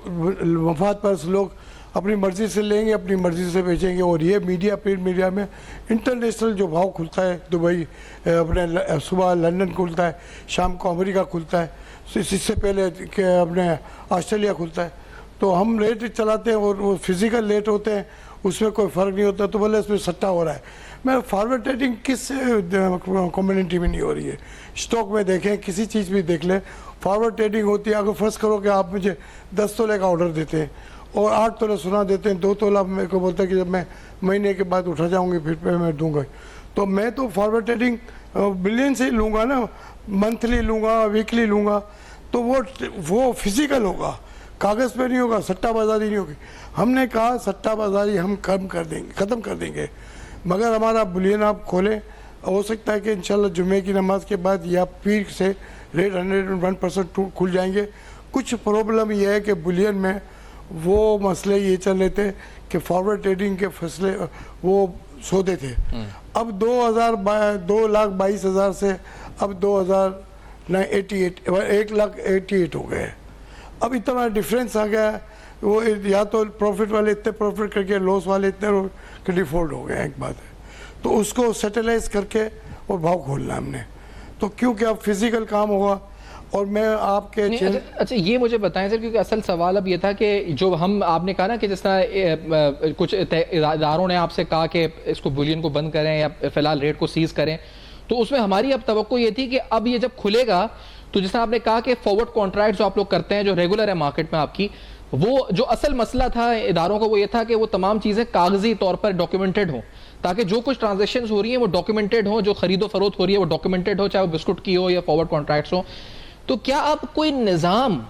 मफाद पर लोग अपनी मर्ज़ी से लेंगे, अपनी मर्ज़ी से बेचेंगे। और ये मीडिया, प्रिंट मीडिया में इंटरनेशनल जो भाव खुलता है, दुबई अपने सुबह लंदन खुलता है, शाम को अमेरिका खुलता है, इससे पहले कि अपने ऑस्ट्रेलिया खुलता है। तो हम रेट चलाते हैं और वो फिजिकल रेट होते हैं, उसमें कोई फ़र्क नहीं होता। तो बोले इसमें सट्टा हो रहा है। मैं फॉरवर्ड ट्रेडिंग किस कम्युनिटी में नहीं हो रही है? स्टॉक में देखें, किसी चीज़ भी देख लें, फॉरवर्ड ट्रेडिंग होती है। अगर फर्स्ट करो कि आप मुझे 10 तोले का ऑर्डर देते हैं और 8 तोले सुना देते हैं, 2 तोला मेरे को बोलता है कि जब मैं महीने के बाद उठा जाऊंगी फिर पेमेंट दूंगा। तो मैं तो फॉरवर्ड ट्रेडिंग बिलियन से ही लूँगा ना, मंथली लूँगा, वीकली लूँगा। तो वो फिजिकल होगा, कागज़ पे नहीं होगा, सट्टाबाजारी नहीं होगी। हमने कहा सट्टाबाजारी हम ख़त्म कर देंगे, मगर हमारा बुलियन आप खोलें। हो सकता है कि इंशाल्लाह जुमे की नमाज के बाद या पीर से रेट 101% खुल जाएंगे। कुछ प्रॉब्लम ये है कि बुलियन में वो मसले ये चल रहे थे कि फॉरवर्ड ट्रेडिंग के फैसले वो सौदे थे। अब 2,22,000 से अब 1,88,000 हो गए। अब इतना डिफरेंस आ गया है। वो या तो प्रॉफिट वाले इतने प्रॉफिट करके, लॉस वाले इतने डिफॉल्ट हो गए। एक बात है, तो उसको सेटलाइज करके और भाव खोलना हमने। तो क्योंकि अब फिजिकल काम होगा। और मैं आपके अच्छा ये मुझे बताएं सर, क्योंकि असल सवाल अब ये था कि जो हम आपने कहा ना कि जिस तरह कुछ इदारों ने आपसे कहा कि इसको बुलियन को बंद करें या फिलहाल रेट को सीज करें, तो उसमें हमारी अब तवक्को ये थी कि अब ये जब खुलेगा तो जिस तरह आपने कहा कि फॉरवर्ड कॉन्ट्रैक्ट जो आप लोग करते हैं, जो रेगुलर है मार्केट में आपकी, वो जो असल मसला था इदारों का वो ये था कि वो तमाम चीज़ें कागजी तौर पर डॉक्यूमेंटेड हों, ताकि जो कुछ ट्रांजेक्शन हो रही हैं वो डॉक्यूमेंटेड हो, जो खरीदो फरोख्त हो रही है वो डॉक्यूमेंटेड हो, चाहे वो बिस्कुट की हो या फॉरवर्ड कॉन्ट्रैक्ट्स हो। तो क्या अब कोई निज़ाम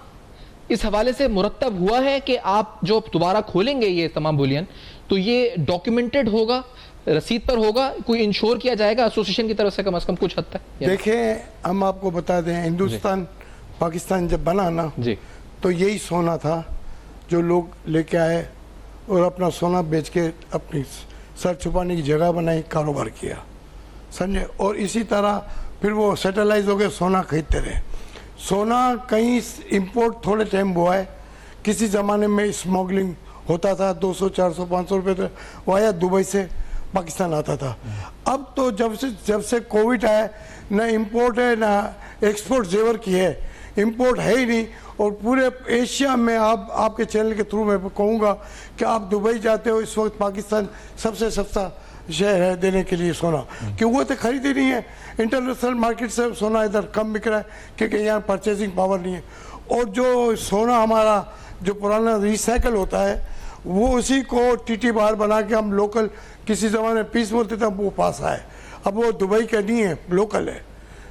इस हवाले से मुरतब हुआ है कि आप जो दोबारा खोलेंगे ये तमाम बुलियन, तो ये डॉक्यूमेंटेड होगा, रसीद पर होगा, कोई इंश्योर किया जाएगा एसोसिएशन की तरफ से कम कुछ हद तक? देखें, हम आपको बता दें, हिंदुस्तान पाकिस्तान जब बना ना जी, तो यही सोना था जो लोग लेके आए और अपना सोना बेच के अपनी सर छुपाने की जगह बनाई, कारोबार किया, समझे। और इसी तरह फिर वो सेटलाइज हो गए, सोना खरीदते रहे। सोना कहीं इंपोर्ट थोड़े टाइम हुआ है, किसी ज़माने में स्मगलिंग होता था, 200, 400, 500 रुपये तो वो आया दुबई से पाकिस्तान आता था। अब तो जब से कोविड आया, ना इंपोर्ट है ना एक्सपोर्ट जेवर की है, इंपोर्ट है ही नहीं। और पूरे एशिया में आपके चैनल के थ्रू मैं कहूँगा कि आप दुबई जाते हो, इस वक्त पाकिस्तान सबसे सस्ता शहर है देने के लिए सोना, क्यों वो तो खरीदी नहीं है। इंटरनेशनल मार्केट से सोना इधर कम बिक रहा है क्योंकि यहाँ परचेजिंग पावर नहीं है। और जो सोना हमारा जो पुराना रिसाइकल होता है वो उसी को टीटी बार बना के हम लोकल, किसी ज़माने पीस बोलते थे, वो पास आए। अब वो दुबई का नहीं है, लोकल है।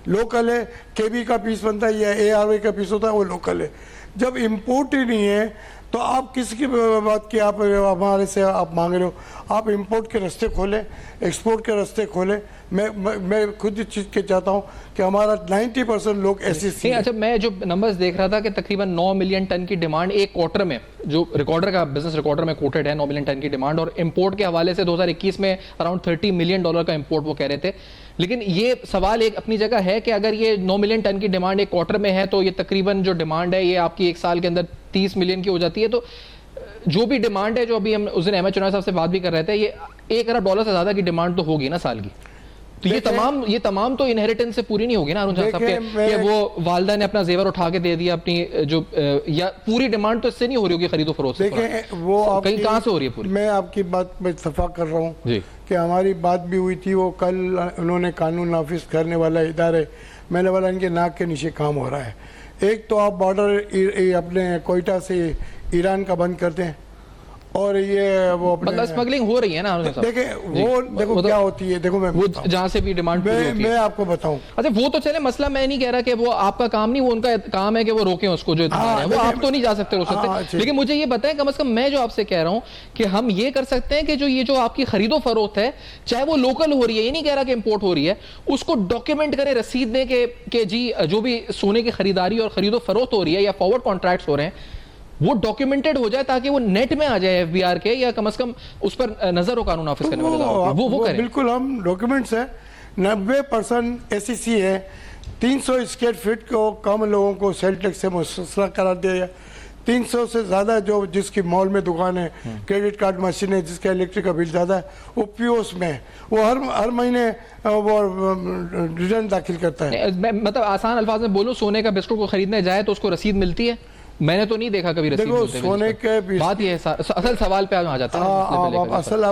लोकल है, केबी का पीस बनता है या ARY का पीस होता है, वो लोकल है। जब इम्पोर्ट ही नहीं है तो आप किसकी बात की आप हमारे से आप मांग रहे हो? आप इंपोर्ट के रास्ते खोलें, एक्सपोर्ट के रास्ते खोलें। मैं खुद इस चीज़ के चाहता हूँ कि हमारा 90% लोग ऐसी। अच्छा, मैं जो नंबर्स देख रहा था कि तकरीबन 9 मिलियन टन की डिमांड एक क्वार्टर में, जो रिकॉर्डर का बिजनेस रिकॉर्डर में कोटेड है, 9 मिलियन टन की डिमांड। और इंपोर्ट के हवाले से 2021 में अराउंड $30 मिलियन का इंपोर्ट वो कह रहे थे। लेकिन ये सवाल एक अपनी जगह है कि अगर ये 9 मिलियन टन की डिमांड एक क्वार्टर में है तो ये तकरीबन जो डिमांड है ये आपकी एक साल के अंदर 30 मिलियन की हो जाती है। तो जो भी डिमांड है, जो अभी हम उस दिन अहमद चुनाव साहब से बात भी कर रहे थे, ये $1 अरब से ज्यादा की डिमांड तो होगी ना साल की। तो ये तमाम तो इनहेरिटेंस से पूरी नहीं होगी ना अरुण साहब के, ये वो वालदा ने अपना जेवर उठा के दे दिया अपनी, जो या पूरी डिमांड तो इससे नहीं हो रही होगी खरीदो फरोख्त। देखें, वो कहीं कहाँ से हो रही है पूरी? मैं आपकी बात में इत्तेफाक कर रहा हूँ जी कि हमारी बात भी हुई थी। वो कल उन्होंने कानून नाफिज करने वाला इदारे, मैंने बोला इनके नाक के नीचे काम हो रहा है। एक तो आप बॉर्डर अपने कोयटा से ईरान का बंद कर दें, और ये वो अपने मतलब स्मगलिंग हो रही है ना हारून साहब? देखिए वो देखो क्या होती है, देखो मैं वो बताऊं। जहां से भी डिमांड पूरी होती है। मैं आपको बताऊं, अच्छा वो तो चले, मसला मैं नहीं कह रहा कि वो आपका काम नहीं, वो उनका काम है कि वो रोकें उसको जो इतना है, वो आप तो नहीं जा सकते रोक सकते, लेकिन मुझे ये बताएं कम से कम मैं जो आपसे कह रहा हूं कि हम ये कर सकते हैं कि जो ये जो आपकी खरीदो फरोख्त है, चाहे वो लोकल हो रही है, ये नहीं कह रहा कि इंपोर्ट हो रही है, उसको डॉक्यूमेंट करें, रसीद दें कि जी जो भी सोने की खरीदारी और खरीदो फरोख्त हो रही है या फॉरवर्ड कॉन्ट्रैक्ट्स हो रहे हैं वो डॉक्यूमेंटेड हो जाए ताकि वो नेट में आ जाए एफबीआर के, या कम से कम उस पर नजर हो कानून नाफिज करने वाले वो करें। बिल्कुल हम डॉक्यूमेंट्स है, 90% एसईसी है, 300 स्क्वायर फीट को कम लोगों को सेल टैक्स से मुस्तस्ना करा दिया, 300 से ज़्यादा जो जिसकी मॉल में दुकान है, क्रेडिट कार्ड मशीन है, जिसका इलेक्ट्रिक का बिल ज़्यादा है, वो पीओस में है, वो हर महीने वो रिटर्न दाखिल करता है। मतलब आसान अल्फाज में बोलूं, सोने का बिस्कुट को खरीदने जाए तो उसको रसीद मिलती है? मैंने तो नहीं देखा कभी रसीद। देखो सोने के बात ये है, असल सवाल पे आ जाता है, असल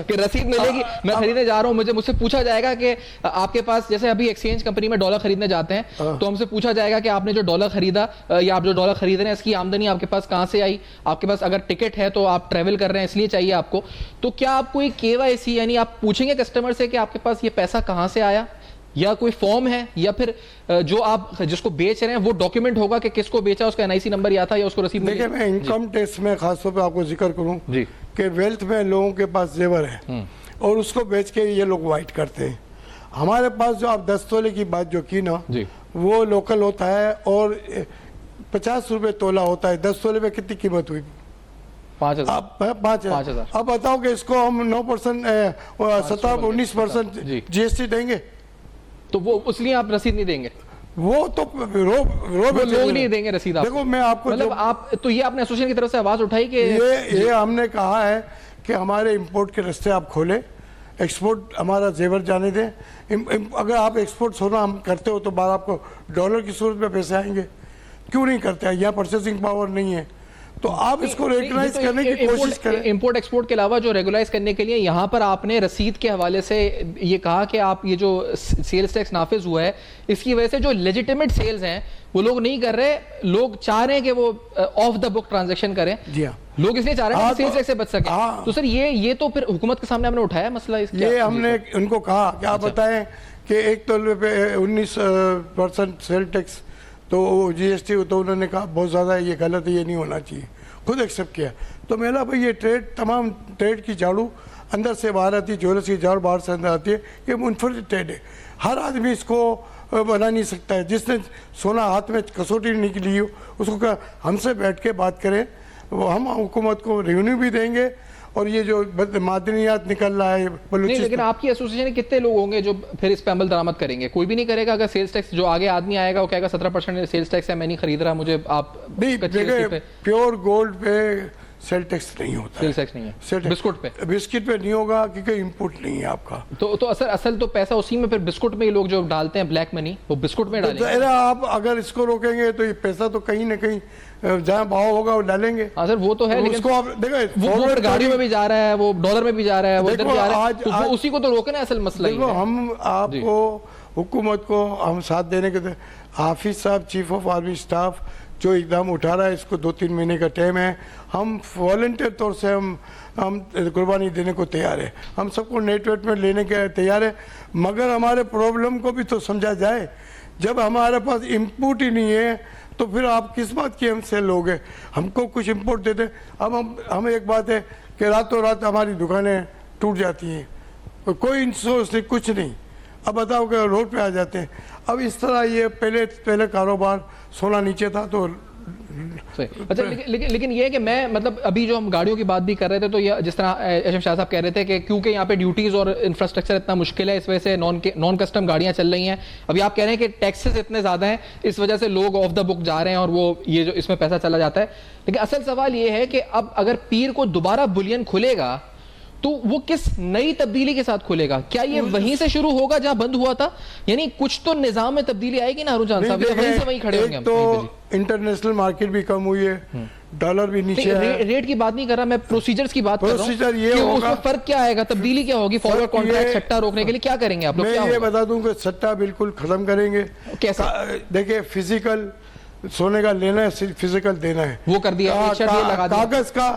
कि रसीद मिलेगी, मैं खरीदने जा रहा हूँ, मुझसे पूछा जाएगा कि आपके पास, जैसे अभी एक्सचेंज कंपनी में डॉलर खरीदने जाते हैं तो हमसे पूछा जाएगा कि आपने जो डॉलर खरीदा या आप जो डॉलर खरीद रहे हैं इसकी आमदनी आपके पास कहां से आई, आपके पास अगर टिकट है तो आप ट्रेवल कर रहे हैं इसलिए चाहिए आपको, तो क्या आपको एक केवाईसी यानी आप पूछेंगे कस्टमर से कि आपके पास ये पैसा कहां से आया, या कोई फॉर्म है, या फिर जो आप जिसको बेच रहे हैं वो डॉक्यूमेंट होगा कि किसको बेचा, उसका एनआईसी नंबर या था या उसको रसीद? देखिए मैं इनकम टैक्स में खासतौर पे आपको जिक्र करूं कि वेल्थ में लोगों के पास जेवर है और उसको बेच के ये लोग वाइट करते हैं। हमारे पास जो आप 10 तोले की बात जो की ना, वो लोकल होता है और 50 रुपए तोला होता है। 10 तोले में कितनी कीमत हुई? 5,000। अब बताओ कि इसको हम 9% 17-19% जीएसटी देंगे, तो वो इसलिए आप रसीद नहीं देंगे? वो तो लोग नहीं देंगे रसीद आपको। देखो मैं आपको मतलब आप तो ये आपने एसोसिएशन की तरफ से आवाज उठाई कि ये हमने कहा है कि हमारे इंपोर्ट के रास्ते आप खोले, एक्सपोर्ट हमारा जेवर जाने दें। अगर आप एक्सपोर्ट सोना हम करते हो तो बाद आपको डॉलर की सूरत में पैसे आएंगे, क्यों नहीं करते हैं? यहाँ परचेसिंग पावर नहीं है, तो आप इसको रेगुलाइज करने की कोशिश करें। इंपोर्ट एक्सपोर्ट के अलावा जो रेगुलाइज करने के लिए यहाँ पर आपने रसीद के हवाले से ये कहा कि आप ये जो सेल्स टैक्स नाफिज हुआ है इसकी वजह से जो लेजिटिमेट सेल्स हैं वो लोग नहीं कर रहे, लोग चाह रहे हैं कि वो ऑफ द बुक ट्रांजैक्शन करें। जी हाँ, लोग इसलिए चाह रहे हैं सेल्स टैक्स से बच सके। तो सर ये तो फिर हुकूमत के सामने हमने उठाया मसला, ये हमने उनको कहा कि आप बताएं कि 1 तोले पे 19% सेल टैक्स, तो जीएसटी, तो उन्होंने कहा बहुत ज़्यादा ये गलत है, ये नहीं होना चाहिए, खुद एक्सेप्ट किया। तो मेरा भाई ये ट्रेड, तमाम ट्रेड की झाड़ू अंदर से बाहर आती है, ज्वेलर्स की झाड़ू बाहर से अंदर आती है, ये मुनफरद ट्रेड है, हर आदमी इसको बना नहीं सकता है। जिसने सोना हाथ में कसौटी निकली हो उसको क्या हमसे बैठ के बात करें, वो हम हुकूमत को रेवेन्यू भी देंगे और ये जो मादनियात निकल रहा है नहीं, लेकिन आपकी एसोसिएशन में कितने लोग होंगे जो फिर इस पे अमल दरामद करेंगे? कोई भी नहीं करेगा। अगर सेल्स टैक्स जो आगे आदमी आएगा वो कहेगा 17% सेल्स टैक्स है, मैं नहीं खरीद रहा, मुझे आप नहीं, प्योर गोल्ड पे सेल टैक्स नहीं होता, सेल्स टैक्स नहीं है। बिस्कुट पे नहीं होगा क्योंकि इंपोर्ट नहीं है आपका। तो असल तो पैसा उसी में, फिर बिस्कुट में लोग जो डालते हैं ब्लैक मनी वो बिस्कुट में डालेंगे। आप अगर इसको रोकेंगे तो ये पैसा तो कहीं ना कहीं जहाँ भाव होगा वो डालेंगे। हाँ सर वो तो है, लेकिन उसको आप देखो वो गाड़ियों में भी जा रहा है, वो डॉलर में भी जा रहा है, वो इधर भी जा रहा है, तो उसी को तो रोकना है असल मसला। देखो हम आपको हुकूमत को हम साथ देने के, हाफिज साहब चीफ ऑफ आर्मी स्टाफ जो इकदाम उठा रहा है, इसको 2-3 महीने का टाइम है, हम वॉलंटियर तौर से हम कुर्बानी देने को तैयार है, हम सबको नेटवर्क में लेने के तैयार है, मगर हमारे प्रॉब्लम को भी तो समझा जाए। जब हमारे पास इनपुट ही नहीं है तो फिर आप किस बात की हमसे लोगे? हमको कुछ इंपोर्ट देते, अब हम एक बात है कि रातों रात हमारी दुकानें टूट जाती हैं, कोई इंश्योरेंस नहीं, कुछ नहीं, अब बताओ कि रोड पे आ जाते हैं। अब इस तरह ये पहले कारोबार सोना नीचे था तो अच्छा, लेकिन ये है कि मैं मतलब अभी जो हम गाड़ियों की बात भी कर रहे थे, तो ये जिस तरह एचएम शाह साहब कह रहे थे कि क्योंकि यहाँ पे ड्यूटीज और इंफ्रास्ट्रक्चर इतना मुश्किल है, इस वजह से नॉन कस्टम गाड़ियाँ चल रही हैं। अभी आप कह रहे हैं कि टैक्सेस इतने ज़्यादा हैं, इस वजह से लोग ऑफ द बुक जा रहे हैं और वो ये जो इसमें पैसा चला जाता है। लेकिन असल सवाल ये है कि अब अगर पीर को दोबारा बुलियन खुलेगा तो वो किस नई तब्दीली के साथ खुलेगा? क्या ये वहीं से शुरू होगा जहां बंद हुआ था? यानी कुछ तो निजाम में तब्दीली आएगी ना हारून जान साहब, वहीं से वहीं खड़े होंगे हम। तो इंटरनेशनल मार्केट भी कम हुई है, डॉलर भी नीचे है। रेट की बात नहीं कर रहा मैं, प्रोसीजर्स की बात कर रहा हूं। प्रोसीजर ये होगा, उसमें फर्क क्या आएगा, तब्दीली क्या होगी? फॉरवर्ड कॉन्ट्रैक्ट सट्टा रोकने के लिए क्या करेंगे आप लोग? मैं ये बता दूं कि सट्टा बिल्कुल खत्म करेंगे। कैसे? देखिए फिजिकल सोने का लेना है, फिजिकल देना है। वो कर दिया, एक शर्त ये लगा दिया। कागज का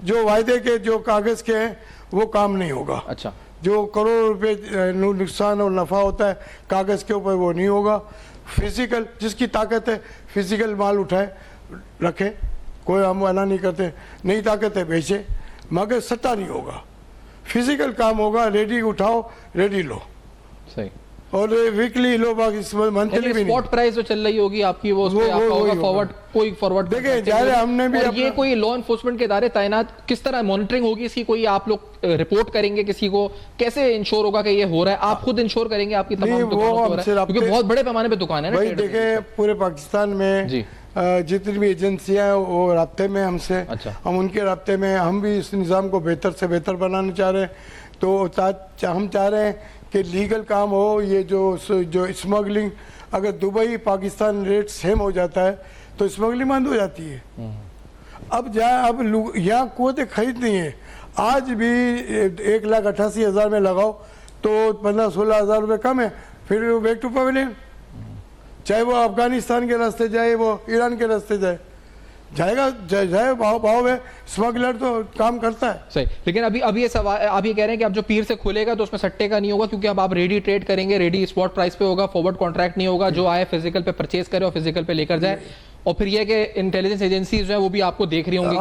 जो वायदे के जो कागज के हैं वो काम नहीं होगा। अच्छा, जो करोड़ रुपए नुकसान और नफा होता है कागज के ऊपर वो नहीं होगा। फिजिकल जिसकी ताकत है फिजिकल माल उठाए रखे, कोई हम मना नहीं करते, नहीं ताकत है बेचे, मगर सट्टा नहीं होगा। फिजिकल काम होगा, रेडी उठाओ रेडी लो, सही। और वीकली लो, मंथली भी नहीं। स्पॉट प्राइस जो चल रही होगी आपकी वो उस पे आपका होगा, फॉरवर्ड कोई फॉरवर्ड देखिए जाहिर है हमने भी और ये कोई लॉ एनफोर्समेंट के इदारे तैनात किस तरह मॉनिटरिंग होगी इसकी, कोई आप लोग रिपोर्ट करेंगे किसी को, कैसे इंश्योर होगा कि ये हो रहा है? आप खुद इंश्योर करेंगे आपकी तमाम दुकानों पे हो रहा है? क्योंकि बहुत बड़े पैमाने पे दुकान है ना। भाई देखे पूरे पाकिस्तान में जितनी भी एजेंसियां हैं वो राब्ते में हमसे। अच्छा। हम उनके राब्ते में, हम भी इस निज़ाम को बेहतर से बेहतर बनाना चाह रहे हैं। तो हम चाह रहे हैं कि लीगल काम हो। ये जो स्मगलिंग, अगर दुबई पाकिस्तान रेट सेम हो जाता है तो स्मगलिंग बंद हो जाती है। अब यहाँ कुव्वत खरीद नहीं है। आज भी 1,88,000 में लगाओ तो 15-16 हज़ार रुपये कम है, फिर बैक टू पवेलियन। चाहे वो अफगानिस्तान के रास्ते जाए, वो ईरान के रास्ते जाएगा जाए भाव में। स्मगलर तो काम करता है। सही, लेकिन अभी ये सवाल आप ये कह रहे हैं कि अब जो पीर से खुलेगा तो उसमें सट्टे का नहीं होगा, क्योंकि अब आप रेडी ट्रेड करेंगे, रेडी स्पॉट प्राइस पे होगा, फॉरवर्ड कॉन्ट्रैक्ट नहीं होगा। जो आए फिजिकल पे परचेज करे और फिजिकल पे लेकर जाए। और फिर यह कि इंटेलिजेंस एजेंसीज जो है वो भी आपको देख रही होंगी,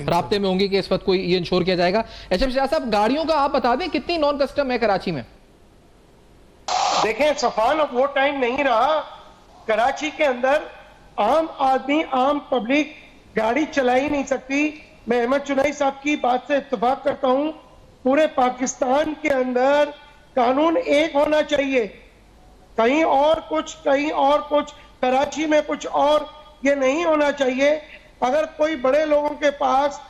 राब्ते में होंगी कि इस वक्त कोई ये इंश्योर किया जाएगा। एचएम शाह साहब, गाड़ियों का आप बता दें कितनी नॉन कस्टम है कराची में? देखें सफान, अब वो टाइम नहीं रहा। कराची के अंदर आम आदमी, आम पब्लिक गाड़ी चला ही नहीं सकती। मैं अहमद चुनाई साहब की बात से इत्तेफाक करता हूं। पूरे पाकिस्तान के अंदर कानून एक होना चाहिए, कहीं और कुछ, कहीं और कुछ, कराची में कुछ और, ये नहीं होना चाहिए। अगर कोई बड़े लोगों के पास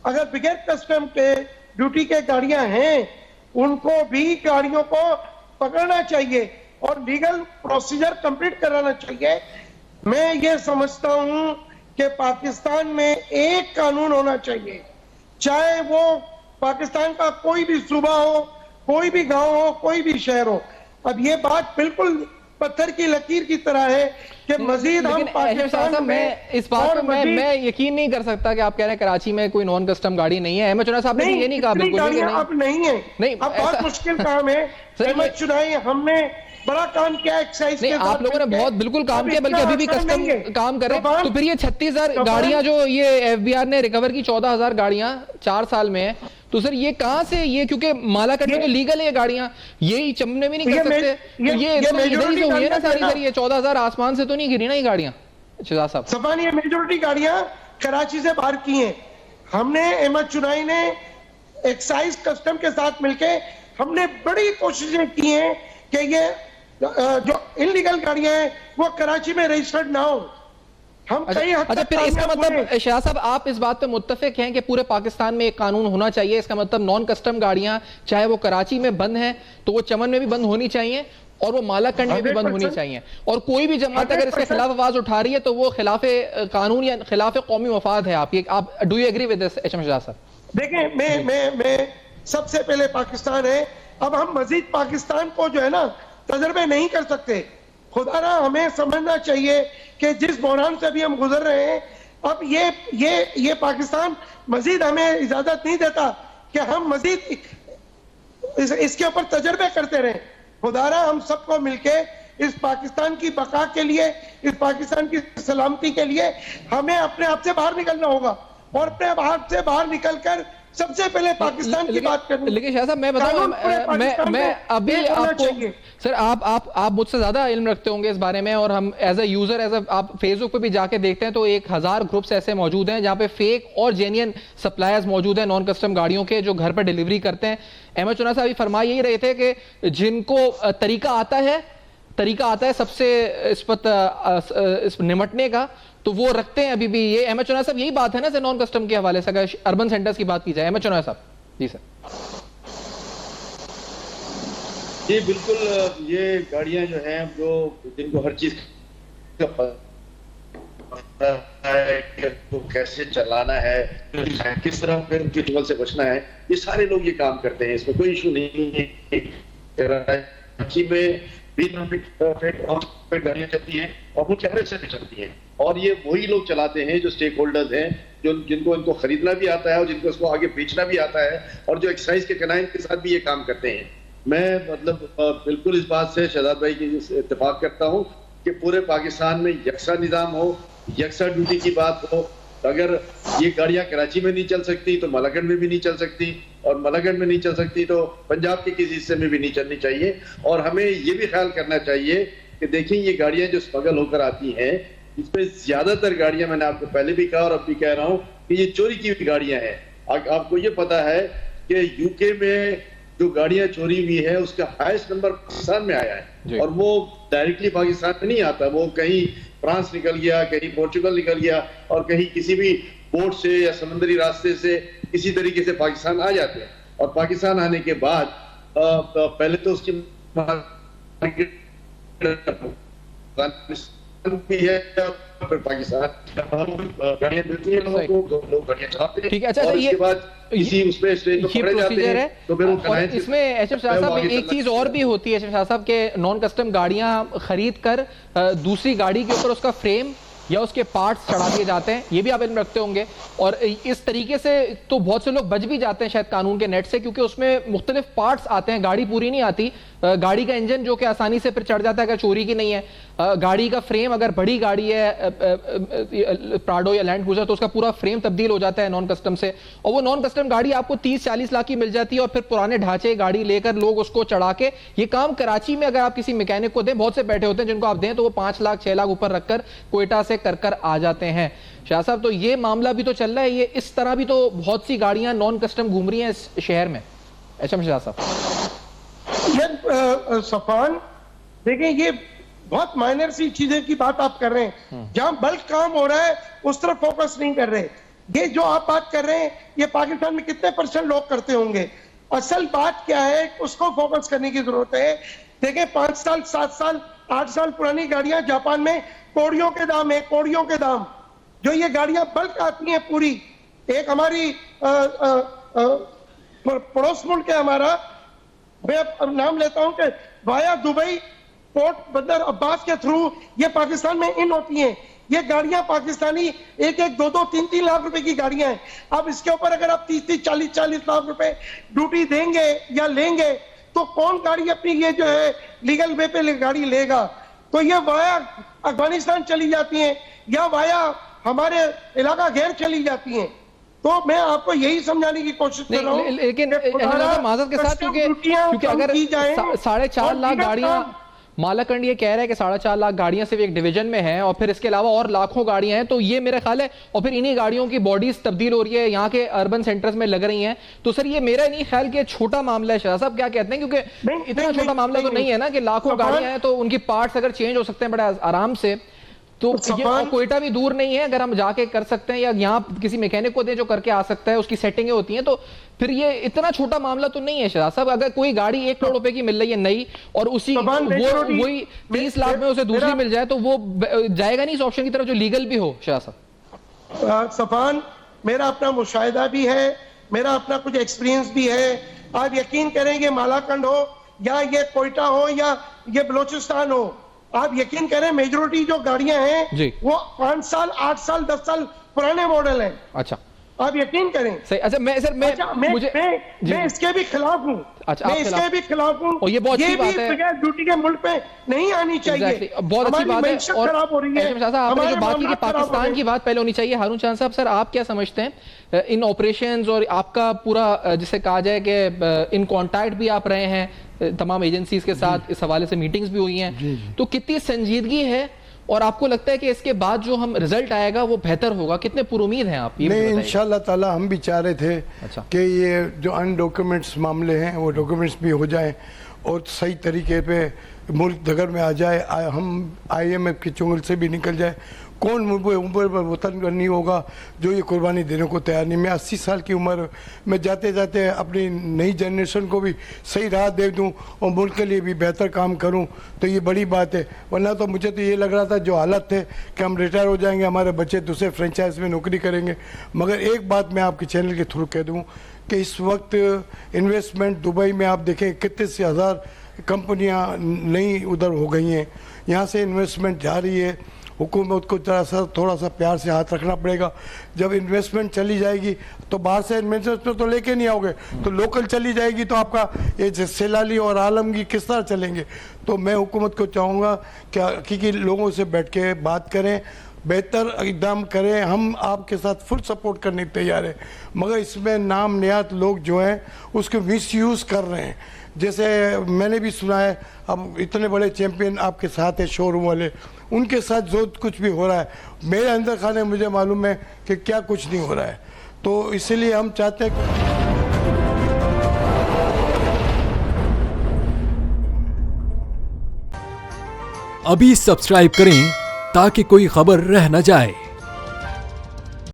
अगर बगैर कस्टम के ड्यूटी के गाड़ियां हैं, उनको भी गाड़ियों को पकड़ना चाहिए और लीगल प्रोसीजर कंप्लीट कराना चाहिए। मैं ये समझता हूं कि पाकिस्तान में एक कानून होना चाहिए, चाहे वो पाकिस्तान का कोई भी सूबा हो, कोई भी गांव हो, कोई भी शहर हो। अब ये बात बिल्कुल पत्थर की लकीर की तरह है कि मजीद हम पाकिस्तान में इस बात पर मैं यकीन नहीं कर सकता कि आप कह रहे हैं कराची में कोई नॉन कस्टम गाड़ी नहीं है। अहमद चुनाई साहब ने ये नहीं कहा, बिल्कुल नहीं। अब नहीं है, नहीं, अब बहुत मुश्किल काम है। अहमद चुनाई, हमने बड़ा काम किया एक्साइज के साथ। आप लोगों ने बहुत बिल्कुल काम किया, बल्कि अभी भी कस्टम काम कर रहे हैं। तो फिर ये 36,000 गाड़ियां जो ये एफबीआर ने रिकवर की, 14,000 गाड़ियां 4 साल में है, तो सर ये कहां से, ये क्योंकि मालाकट में तो लीगल है ये गाड़ियां, ये चमने भी नहीं कर सकते। ये इधर ही से हुई है ना सारी। सर ये 14,000 आसमान से तो नहीं गिरी ना ये गाड़ियां? शहजाद साहब, सफान, ये मेजोरिटी गाड़ियां कराची से बाहर की हैं। हमने, अहमद चुनाई ने एक्साइज कस्टम के साथ मिलके हमने बड़ी कोशिशें की हैं कि ये जो इलीगल गाड़ियां हैं वो कराची में रजिस्टर्ड ना हो। हम कई हद तक, फिर इसका मतलब शाह साहब आप इस बात पे मुत्तफिक हैं कि पूरे पाकिस्तान में एक कानून होना चाहिए। इसका मतलब नॉन कस्टम गाड़ियां चाहे वो कराची में बंद हैं तो वो चमन में भी बंद होनी चाहिए और वो मालाकंड में भी बंद होनी चाहिए। और कोई भी जमात अगर इसके खिलाफ आवाज उठा रही है तो वो खिलाफ कानून या खिलाफ कौमी मफाद है। आप do you agree with this HM Shah साहब? देखें, मैं सबसे पहले पाकिस्तान है। अब हम मजीद पाकिस्तान को जो है ना तजर्बे नहीं कर सकते। खुदा ना, हमें समझना चाहिए कि जिस बहरान से भी हम गुजर रहे हैं, अब ये पाकिस्तान मजीद हमें इजाजत नहीं देता कि हम मजीद इसके ऊपर तजर्बे करते रहें। खुदारा हम सबको मिलके इस पाकिस्तान की बका के लिए, इस पाकिस्तान की सलामती के लिए हमें अपने आप से बाहर निकलना होगा और अपने आप से बाहर निकलकर सबसे पहले पाकिस्तान की बात करनी। लेकिन शाह साहब मैं बताऊं, मैं अभी आपको सर आप मुझसे ज्यादा इल्म रखते होंगे इस बारे में, और हम एज अ यूजर, आप फेसबुक पे भी जाके देखते हैं तो 1000 ग्रुप्स ऐसे मौजूद हैं जहां पे फेक और जेन्युइन सप्लायर्स मौजूद हैं नॉन कस्टम गाड़ियों के, जो घर पर डिलीवरी करते हैं। अहमद चुनाई साहब फरमा यही रहे थे कि जिनको तरीका आता है सबसे इस निमटने का, तो वो रखते हैं अभी भी। ये अहमद चुनाई साहब यही बात है ना सर नॉन कस्टम के हवाले से, अगर अर्बन सेंटर्स की बात की जाए। अहमद चुनाई साहब जी सर। जी बिल्कुल, ये गाड़ियां जो हैं जो जिनको हर चीज का पता है कि तो कैसे चलाना है, किस तरह फिर उनकी ट्रबल से बचना है, ये सारे लोग ये काम करते हैं। इसमें कोई इशू नहीं है। कराची में गाड़ियां चलती हैं और वो चेहरे से भी चलती हैं, और ये वही लोग चलाते हैं जो स्टेक होल्डर्स हैं, जो जिनको इनको खरीदना भी आता है और जिनको इसको आगे बेचना भी आता है, और जो एक्साइज के कनाइन के साथ भी ये काम करते हैं। मैं मतलब बिल्कुल इस बात से शहजाद भाई की इत्तेफाक करता हूँ कि पूरे पाकिस्तान में यकसा निज़ाम हो, यकसा ड्यूटी की बात हो। अगर ये गाड़ियां कराची में नहीं चल सकती तो मलाकंड में भी नहीं चल सकती, और मलाकंड में नहीं चल सकती तो पंजाब के किसी हिस्से में भी नहीं चलनी चाहिए। और हमें ये भी ख्याल करना चाहिए कि देखिए ये गाड़ियां जो स्मगल होकर आती हैं, इसमें ज्यादातर गाड़ियां, मैंने आपको पहले भी कहा और अब भी कह रहा हूं कि ये चोरी की हुई गाड़ियां हैं। आपको ये पता है कि यूके में जो गाड़ियां चोरी हुई है उसका हाईएस्ट नंबर पाकिस्तान में आया है, और वो डायरेक्टली पाकिस्तान में नहीं आता, वो कहीं फ्रांस निकल गया, कहीं पोर्चुगल निकल गया, और कहीं किसी भी बोट से या समुद्री रास्ते से किसी तरीके से पाकिस्तान आ जाते हैं। और पाकिस्तान आने के बाद पहले तो उसकी भी है, फिर पाकिस्तान गाड़ियां मिलती हैं लोगों को, लोग गाड़ियां चलाते हैं। ठीक है, अच्छा, और ये इसके बाद किसी उसमें स्टेज पे पकड़े जाते हैं, तो फिर वो और इसमें एचएम शाह साहब एक चीज और भी होती है एचएम शाह साहब के, नॉन कस्टम गाड़ियां खरीद कर दूसरी गाड़ी के ऊपर उसका फ्रेम या उसके पार्ट्स चढ़ा दिए जाते हैं, ये भी आप इनमें रखते होंगे। और इस तरीके से तो बहुत से लोग बच भी जाते हैं शायद कानून के नेट से, क्योंकि उसमें मुख्तलिफ पार्ट्स आते हैं, गाड़ी पूरी नहीं आती। गाड़ी का इंजन जो कि आसानी से फिर चढ़ जाता है अगर चोरी की नहीं है, गाड़ी का फ्रेम अगर बड़ी गाड़ी है प्राडो या लैंड क्रूजर तो उसका पूरा फ्रेम तब्दील हो जाता है नॉन कस्टम से, और वो नॉन कस्टम गाड़ी आपको 30-40 लाख की मिल जाती है। और फिर पुराने ढांचे गाड़ी लेकर लोग उसको चढ़ा के, ये काम कराची में अगर आप किसी मैकेनिक को दें, बहुत से बैठे होते हैं जिनको आप दें तो वो 5 लाख 6 लाख ऊपर रखकर कोयटा से कर आ जाते हैं। शाह साहब, तो ये मामला भी तो चल रहा है, ये इस तरह भी तो बहुत सी गाड़ियां नॉन कस्टम घूम रही हैं इस शहर में। एचएम शाह साहब, सफान देखें, ये बहुत माइनर सी चीजें की बात आप कर रहे हैं, जहां बल्क काम हो रहा है उस तरफ फोकस नहीं कर रहे। ये जो आप बात कर रहे हैं ये पाकिस्तान में कितने % लोग करते होंगे, असल बात क्या है उसको फोकस करने की जरूरत है। देखें 5 साल 7 साल 8 साल पुरानी गाड़ियां जापान में कौड़ियों के दाम है, कौड़ियों के दाम। जो ये गाड़ियां बल्क आती हैं पूरी, एक हमारी पड़ोस मुल्क है हमारा, मैं नाम लेता हूं कि वाया दुबई पोर्ट बंदर अब्बास के थ्रू ये पाकिस्तान में इन होती हैं। ये गाड़ियां पाकिस्तानी 1-1, 2-2, 3-3 लाख रुपए की गाड़ियां हैं। अब इसके ऊपर अगर आप 30-30, 40-40 लाख रुपए ड्यूटी देंगे या लेंगे तो कौन गाड़ी अपनी ये जो है लीगल वे पे गाड़ी लेगा? तो ये वाया अफगानिस्तान चली जाती हैं या वाया हमारे इलाका गैर चली जाती हैं। तो मैं आपको यही समझाने की कोशिश कर रहा हूं, लेकिन माजरत के साथ, क्योंकि अगर 4.5 लाख गाड़ियां, मालाकंड ये कह रहा है कि 4.5 लाख गाड़ियां सिर्फ एक डिवीजन में हैं और फिर इसके अलावा और लाखों गाड़ियां हैं, तो ये मेरा ख्याल है, और फिर इन्हीं गाड़ियों की बॉडीज तब्दील हो रही है, यहाँ के अर्बन सेंटर्स में लग रही हैं। तो सर ये मेरा नहीं ख्याल कि छोटा मामला है। शाह साहब क्या कहते हैं, क्योंकि इतना छोटा मामला तो नहीं है ना कि लाखों गाड़ियां हैं तो उनकी पार्ट्स अगर चेंज हो सकते हैं बड़े आराम से, तो ये कोयटा भी दूर नहीं है, अगर हम जाके कर सकते हैं या यहाँ किसी मैकेनिक को दे जो करके आ सकता है, उसकी सेटिंगें होती हैं, तो फिर ये इतना छोटा मामला तो नहीं है। शाह साहब, अगर कोई गाड़ी 1 करोड़ रुपए की मिल रही है नई और उसी वही 30 लाख में उसे दूसरी मिल जाए तो वो जाएगा नहीं इस ऑप्शन की तरफ जो लीगल भी हो। शाह साहब, सफान, मेरा अपना मुशाहिदा भी है, मेरा अपना कुछ एक्सपीरियंस भी है। आप यकीन करेंगे मालाकंड हो या ये कोयटा हो या ये बलोचिस्तान हो, आप यकीन करें मेजोरिटी जो गाड़ियां हैं वो 5 साल 8 साल 10 साल पुराने मॉडल हैं। अच्छा, आप यकीन करें। सही। अच्छा, मैं इसके भी खिलाफ हूँ। अच्छा, मैं इसके भी खिलाफ हूँ, और ये बहुत अच्छी बात है, बगैर ड्यूटी के मुल्क पे नहीं आनी चाहिए। बहुत अच्छी बात है। और खराब हो रही है। आपने जो बात की कि पाकिस्तान की बात पहले होनी चाहिए, हारून चांद साहब, सर आप क्या समझते हैं इन ऑपरेशंस और आपका पूरा जिसे कहा जाए कि इन कॉन्टैक्ट भी आप रहे हैं तमाम एजेंसीज के साथ, इस हवाले से मीटिंग्स भी हुई हैं, तो कितनी संजीदगी है और आपको लगता है कि इसके बाद जो हम रिजल्ट आएगा वो बेहतर होगा? कितने पुरुमीद हैं आप? नहीं, इंशाल्लाह ताला हम भी चाह रहे थे कि ये जो अनडॉक्यूमेंट्स मामले हैं वो डॉक्यूमेंट्स भी हो जाएं और सही तरीके पे मुल्क दगर में आ जाए, हम IMF की चुंगल से भी निकल जाए। कौन ऊपर पर वतन नहीं होगा जो ये कुर्बानी देने को तैयार नहीं। मैं 80 साल की उम्र में जाते जाते अपनी नई जनरेशन को भी सही राह दे दूं और मुल्क के लिए भी बेहतर काम करूं, तो ये बड़ी बात है। वरना तो मुझे तो ये लग रहा था जो हालत थे कि हम रिटायर हो जाएंगे, हमारे बच्चे दूसरे फ्रेंचाइज में नौकरी करेंगे। मगर एक बात मैं आपके चैनल के थ्रू कह दूँ कि इस वक्त इन्वेस्टमेंट दुबई में आप देखें कितने से हज़ार कंपनियां नई उधर हो गई हैं, यहाँ से इन्वेस्टमेंट जा रही है। हुकूमत को थोड़ा सा प्यार से हाथ रखना पड़ेगा। जब इन्वेस्टमेंट चली जाएगी तो बाहर से इन्वेस्टमेंट तो लेके नहीं आओगे, तो लोकल चली जाएगी तो आपका ये सैलानी और आलमगी किस तरह चलेंगे। तो मैं हुकूमत को चाहूँगा कि लोगों से बैठ के बात करें, बेहतर इकदाम करें। हम आपके साथ फुल सपोर्ट करने तैयार हैं, मगर इसमें नाम नियात लोग जो हैं उसको मिसयूज़ कर रहे हैं। जैसे मैंने भी सुना है, अब इतने बड़े चैंपियन आपके साथ है शोरूम वाले, उनके साथ जो कुछ भी हो रहा है, मेरे अंदर खाने मुझे मालूम है कि क्या कुछ नहीं हो रहा है। तो इसलिए हम चाहते हैं अभी सब्सक्राइब करें ताकि कोई खबर रह न जाए।